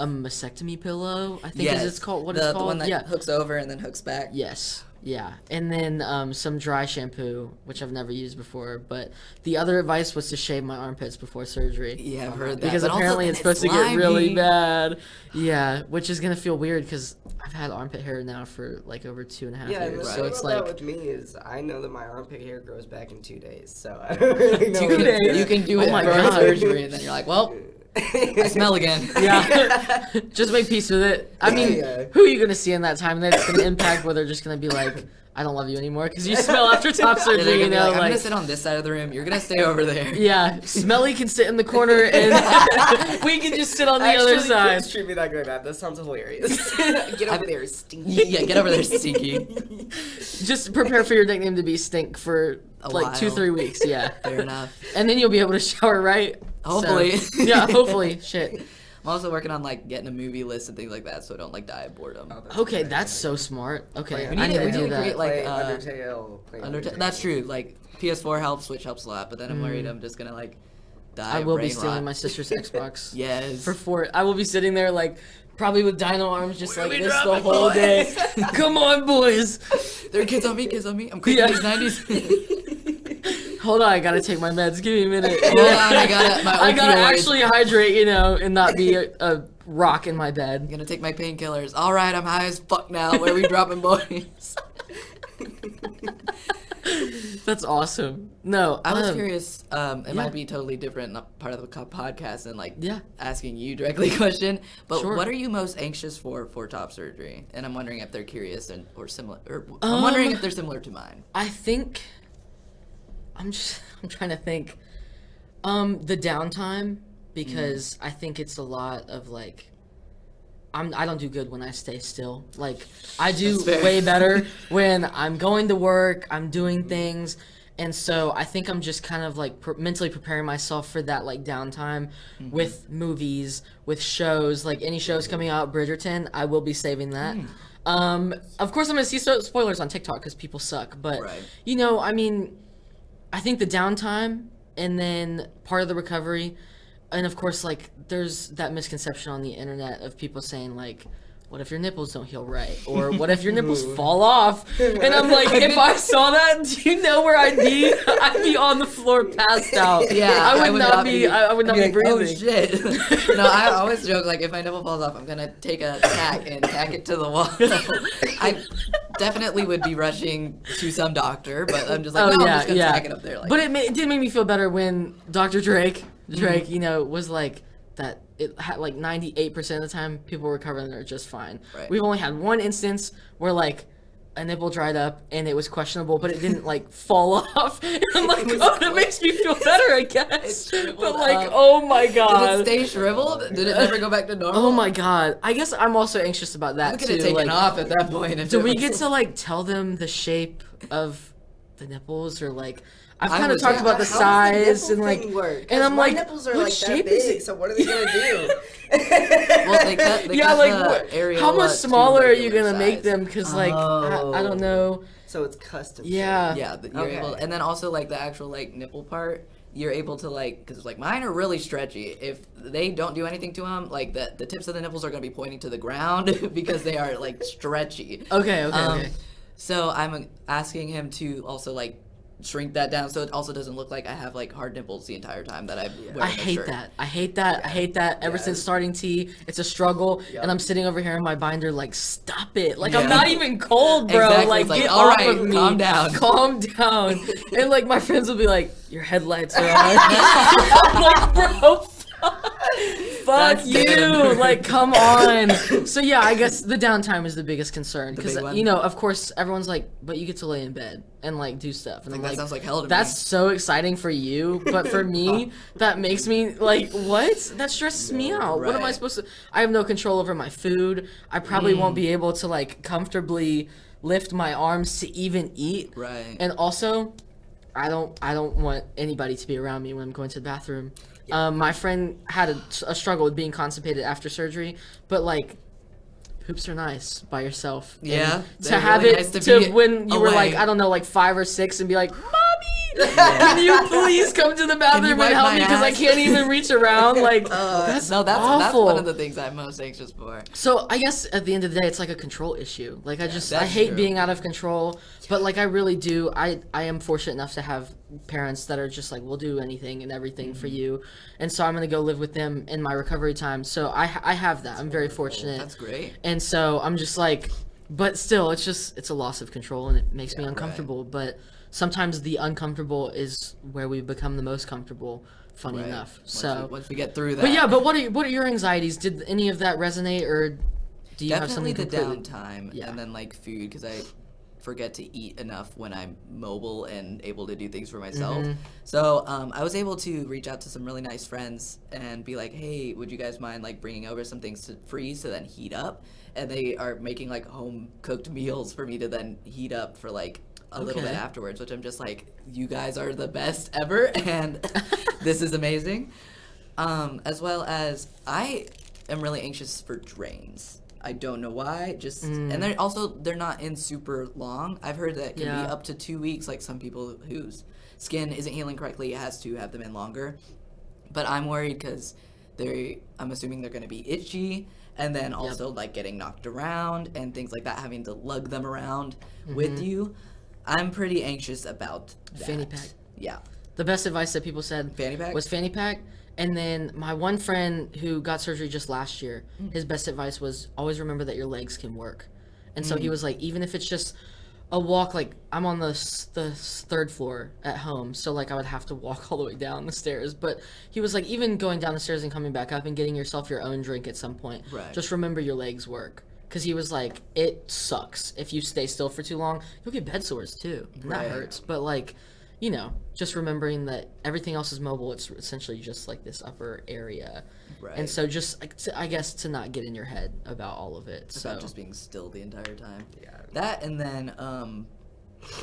mastectomy pillow. I think is it's called. What it's the called? one that yeah. hooks over and then hooks back. Yes. Yeah, and then some dry shampoo, which I've never used before. But the other advice was to shave my armpits before surgery. Yeah, I've heard that. Because but also apparently then it's supposed to get really slimy. bad. Yeah, which is gonna feel weird because I've had armpit hair now for like over 2.5 Yeah, and years. the So thing it's about like that with me is I know that my armpit hair grows back in 2 days, so I don't really know. 2 what it's days? gonna- You can do Oh it my for God. surgery, and then you're like, well, I smell again. yeah, just make peace with it. I mean, Yeah. who are you gonna see in that time? That's gonna impact whether they're just gonna be like, I don't love you anymore because you smell after top Yeah, they're surgery. gonna You be know, like, I'm like gonna sit on this side of the room. You're gonna stay over there. yeah, Smelly can sit in the corner and we can just sit on the other Actually, side. please treat me that good. That sounds hilarious. Get over there, stinky. Yeah, get over there, Stinky. Just prepare for your nickname to be Stink for A like while. 2-3 weeks. Yeah, Fair enough. and then you'll be able to shower right. Hopefully. So, yeah, hopefully. Shit. I'm also working on like getting a movie list and things like that, so I don't like die of boredom. Okay, that's so smart. Okay, We I need need to- to we do need to that. create, like, Play Undertale. Play Undertale. That's true. Like PS4 helps, Switch helps a lot, but then I'm worried I'm just gonna like die. I of will be brain stealing rot. my sister's Xbox. Yes. For 4. I will be sitting there like probably with dino arms just Where like we this the dropping, whole boys? day. Come on, boys. There are kids on me, kids on me. I'm crazy Yeah. these 90s. Hold on, I gotta take my meds. Give me a minute. Hold on, I gotta gotta opioids. actually hydrate, you know, and not be a rock in my I'm bed. gonna take my painkillers. All right, I'm high as fuck now. Where we dropping, boys? That's awesome. No, I was curious. It yeah. might be totally different, not part of the podcast, and like Yeah. asking you directly a question. But Sure. what are you most anxious for top surgery? And I'm wondering if they're curious or similar. Or I'm wondering if they're similar to mine. I think I'm trying to think. The downtime, because I think it's a lot of like I don't do good when I stay still. Like I do That's fair. way better when I'm going to work, I'm doing things, and so I think I'm just kind of like mentally preparing myself for that like downtime with movies, with shows, like any shows coming out, Bridgerton, I will be saving that. Of course I'm gonna see spoilers on TikTok because people suck, but Right. you know, I mean, I think the downtime and then part of the recovery, and of course, like, there's that misconception on the internet of people saying, like, what if your nipples don't heal right? Or what if your nipples fall off? And I'm like, if I saw that, do you know where I'd be? I'd be on the floor passed out. Yeah, I would not be like, breathing. Oh shit! No, I always joke like if my nipple falls off, I'm gonna take a tack and tack it to the wall. I definitely would be rushing to some doctor, but I'm just like, no, I'm just gonna tack it up there. Like, But it did make me feel better when Dr. Drake, you know, was like that. It had like 98% of the time people were recovering are just fine. Right. We've only had one instance where like a nipple dried up and it was questionable, but it didn't like fall off. And I'm like, oh, that makes me feel better, I guess. shriveled But like, up. oh my did god. it stay shriveled? Did it never go back to normal? Oh my god. I guess I'm also anxious about that I could too. have taken like, off at that point. If do it we was- get to like tell them the shape of the nipples or like I've I kind of would- talked yeah, about the How does size the and nipple like thing work? 'Cause and I'm my like nipples are what like shape that is big, it? so what are they gonna do? Well, they cut Yeah, the like what, how areola much to smaller are you regular gonna make size. them? Because like I don't know. So it's custom. Yeah. Yeah, you're Okay. able, and then also like the actual like nipple part, you're able to like, because like mine are really stretchy. If they don't do anything to them, like the tips of the nipples are gonna be pointing to the ground because they are like stretchy. Okay, Um, okay. So I'm asking him to also like shrink that down so it also doesn't look like I have like hard nipples the entire time that I'm wearing I a hate shirt. that. I hate that. I hate that. Ever Yeah. since starting T, it's a struggle, Yep. and I'm sitting over here in my binder like, stop it! Like Yeah. I'm not even cold, bro. Exactly. Like It's like, get all off right, of me. calm down. Calm down. And like my friends will be like, your headlights are on. I'm like, bro. Fuck That's you! good. Like, come on. So yeah, I guess the downtime is the biggest concern The because big one? you know, of course, everyone's like, but you get to lay in bed and like do stuff, and I I'm think that like, sounds like hell to that's me. so exciting for you, but for me, that makes me like, what? That stresses me out. What am I Right. supposed to? I have no control over my food. I probably won't be able to like comfortably lift my arms to even eat. Right. And also, I don't want anybody to be around me when I'm going to the bathroom. My friend had a struggle with being constipated after surgery, but like, poops are nice by yourself. And Yeah, to they're have really it nice to be when you were like, away. I don't know, like 5 or 6, and be like, "Mommy, can you please come to the bathroom and wipe help my me because I ass?" can't even reach around." Like, that's No, that's awful. one of the things I'm most anxious for. So I guess at the end of the day, it's like a control issue. Like I that's hate true. being out of control, but like I really do. I am fortunate enough to have parents that are just like, we'll do anything and everything for you, and so I'm gonna go live with them in my recovery time. So I have that. I'm very fortunate. That's great. And so I'm just like, but still, it's a loss of control and it makes me uncomfortable. But sometimes the uncomfortable is where we become the most comfortable. Funny Right. enough. Once we get through that. But yeah, but what are your anxieties? Did any of that resonate, or do you have Definitely something the completely? downtime, Yeah. and then like food, because I forget to eat enough when I'm mobile and able to do things for myself. Mm-hmm. So I was able to reach out to some really nice friends and be like, hey, would you guys mind like bringing over some things to freeze to then heat up? And they are making like home cooked meals for me to then heat up for like a little bit Okay. afterwards, which I'm just like, you guys are the best ever, and this is amazing. As well as I am really anxious for drains. I don't know why. Just and they're not in super long. I've heard that it can Yeah. be up to 2 weeks. Like some people whose skin isn't healing correctly, it has to have them in longer. But I'm worried because I'm assuming they're going to be itchy, and then also like getting knocked around and things like that, having to lug them around with you. I'm pretty anxious about that. Fanny pack. Yeah. The best advice that people said Fanny pack? was fanny pack. And then my one friend who got surgery just last year, his best advice was always remember that your legs can work. And so he was like, even if it's just a walk, like I'm on the 3rd floor at home, so like I would have to walk all the way down the stairs. But he was like, even going down the stairs and coming back up and getting yourself your own drink at some point, Right. just remember your legs work. Because he was like, it sucks if you stay still for too long. You'll get bed sores too, and that Right. hurts. But like, you know, just remembering that everything else is mobile. It's essentially just like this upper area, Right. and so just like, I guess to not get in your head about all of it. So About just being still the entire time. Yeah. That, and then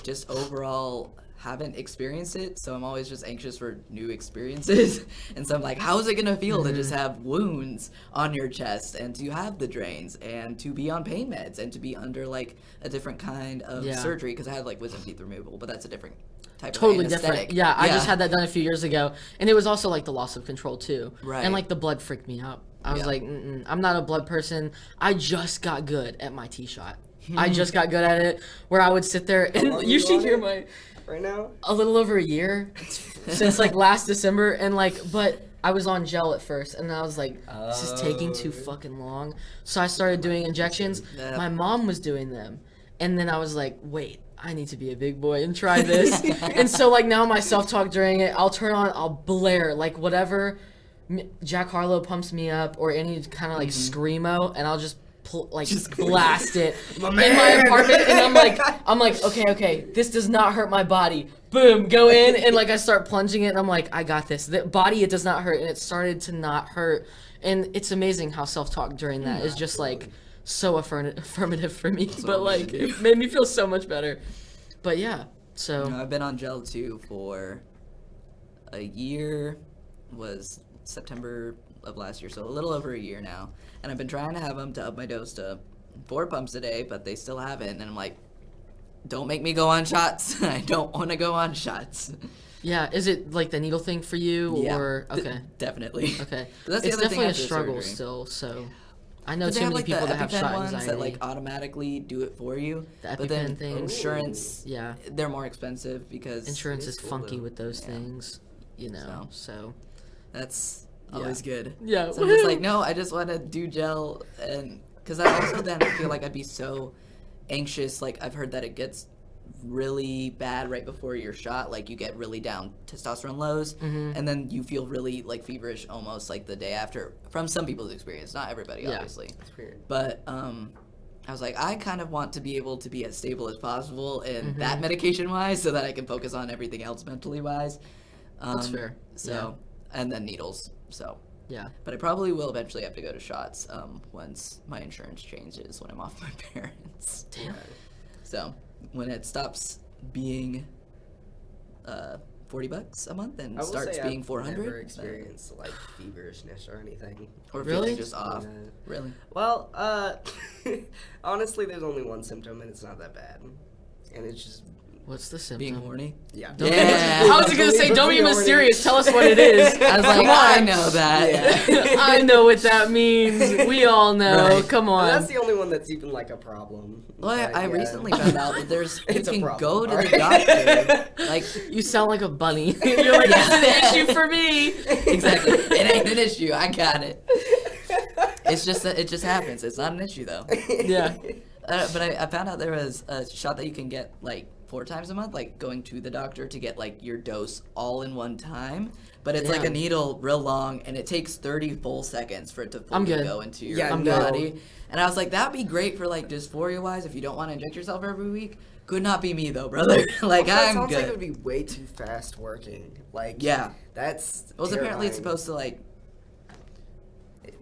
just overall haven't experienced it, so I'm always just anxious for new experiences. And so I'm like, how is it gonna feel to just have wounds on your chest and to have the drains and to be on pain meds and to be under like a different kind of Yeah. surgery, because I had like wisdom teeth removal, but that's a different type totally of different. anesthetic. Yeah, I just had that done a few years ago, and it was also like the loss of control too. Right. And like the blood freaked me out. I was Yeah. like, I'm not a blood person. I just got good at my tee shot. I just got good at it, where I would sit there long and you you should on hear it? my. Right now? A little over a year since like last December, and like, but I was on gel at first, and I was like, this is taking too fucking long. So I started doing injections. Yep. My mom was doing them, and then I was like, wait, I need to be a big boy and try this. And so like now my self-talk during it, I'll turn on, I'll blare like whatever Jack Harlow pumps me up, or any kind of like screamo, and I'll just blast it in my apartment, and I'm like, okay, this does not hurt my body. Boom, go in, and like I start plunging it, and I'm like, I got this. The body, it does not hurt, and it started to not hurt, and it's amazing how self-talk during that is just like so affirmative for me. But like it made me feel so much better. But yeah, so I've been on gel too for a year. Was September of last year, so a little over a year now. And I've been trying to have them to up my dose to 4 pumps a day, but they still haven't. And I'm like, don't make me go on shots. I don't want to go on shots. yeah, is it like the needle thing for you, Yeah, or okay? Definitely. Okay, That's the it's other thing definitely a after struggle surgery. still. So I know But they too have many like people the that have EpiPen shot ones anxiety. that like automatically do it for you. The But then EpiPen things. insurance, Yeah. they're more expensive because Insurance is cool, funky though. with those Yeah. things, you know. So That's always good. yeah, So I'm just like, no, I just want to do gel, and because I also then feel like I'd be so anxious. Like I've heard that it gets really bad right before your shot. Like, you get really down testosterone lows, and then you feel really, like, feverish almost, like, the day after, from some people's experience. Not everybody, obviously. That's weird. But I was like, I kind of want to be able to be as stable as possible in that medication-wise so that I can focus on everything else mentally-wise. That's fair. So, and then needles, so. Yeah. But I probably will eventually have to go to shots once my insurance changes when I'm off my parents. Damn. So when it stops being $40 a month and I will starts say being I've 400, never experienced like feverishness or anything. or Really? feeling just off. Yeah. Really? Well, honestly, there's only one symptom and it's not that bad, and it's just What's the symptom? Being horny. yeah. Don't Yeah. be, I was gonna say, don't be mysterious. Tell us what it is. I was like, Come I on. know that. Yeah. I know what that means. We all know. Right. Come But on. that's the only one that's even like a problem. Well, But, I yeah. recently found out that there's you It's a can problem, go to the alright? doctor. Like, You sound like a bunny. You're like, that's an issue for me. exactly. It ain't an issue. I got it. It's just that it just happens. It's not an issue though. Yeah. But I found out there was a shot that you can get like 4 times a month, like going to the doctor to get like your dose all in one time. But it's like a Damn. needle real long, and it takes 30 full seconds for it to I'm fully good. go into your Yeah, body. And I was like, that'd be great for like dysphoria wise if you don't want to inject yourself every week. Could not be me though, brother. Like, Also, it I'm sounds good. like it would be way too fast working. Like Yeah. that's Well, apparently it's terrifying. supposed to like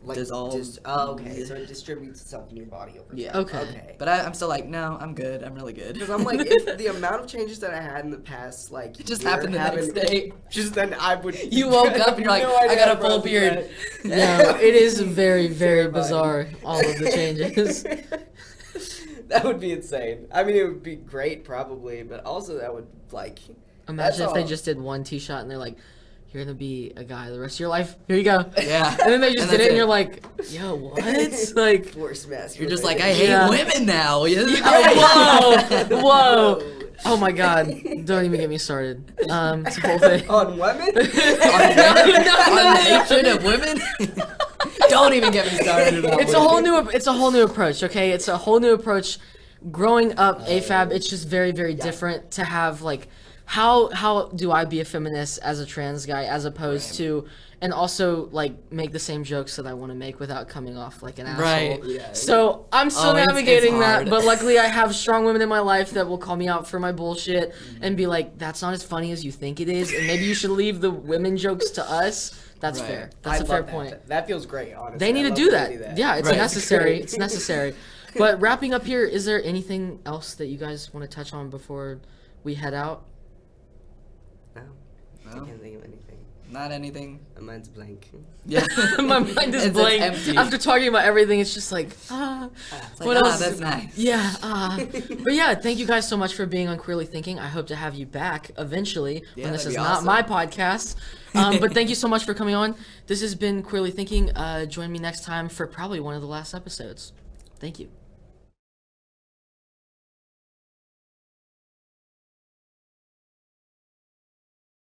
like dissolve. okay, so it distributes itself in your body over Yeah. time. Okay. But I'm still like, no, I'm good. I'm really good. Because I'm like, if the amount of changes that I had in the past, like, It just year happened the next day. Just then I would. You woke up and you're like, No I idea got a how full to beard. process No, it is very, very Terrifying. bizarre, all of the changes. That would be insane. I mean, it would be great, probably, but also that would, like. Imagine that's if they all- just did one tee shot and they're like, you're gonna be a guy the rest of your life. Here you go. Yeah. And then they just And did that's it and you're like, yo, what? Like, Force mask. You're just like, I hate Yeah. women now. whoa, whoa. Oh my god. Don't even get me started. It's a whole thing. On women? On the hatred of women? Don't even get me started about It's a whole new approach, okay? It's a whole new approach. Growing up AFAB, it's just very, very different to have like how do I be a feminist as a trans guy as opposed to and also like make the same jokes that I want to make without coming off like an asshole. Right. Yeah. So I'm still Oh, it's navigating that, hard. but luckily I have strong women in my life that will call me out for my bullshit and be like, that's not as funny as you think it is, and maybe you should leave the women jokes to us. That's Right. fair. I That's a love fair that. point. That feels great, honestly. They need I to love do when they that. Yeah, it's Right. necessary. Great. It's necessary. But wrapping up here, is there anything else that you guys want to touch on before we head out? No. I No. can't think of anything. Not anything. My mind's blank. Yeah. My mind is It's blank. empty. After talking about everything, it's just like, It's like, what else? That's nice. Yeah, but yeah, thank you guys so much for being on Queerly Thinking. I hope to have you back eventually Yeah, when this that'd is be not awesome. my podcast. But thank you so much for coming on. This has been Queerly Thinking. Join me next time for probably one of the last episodes. Thank you.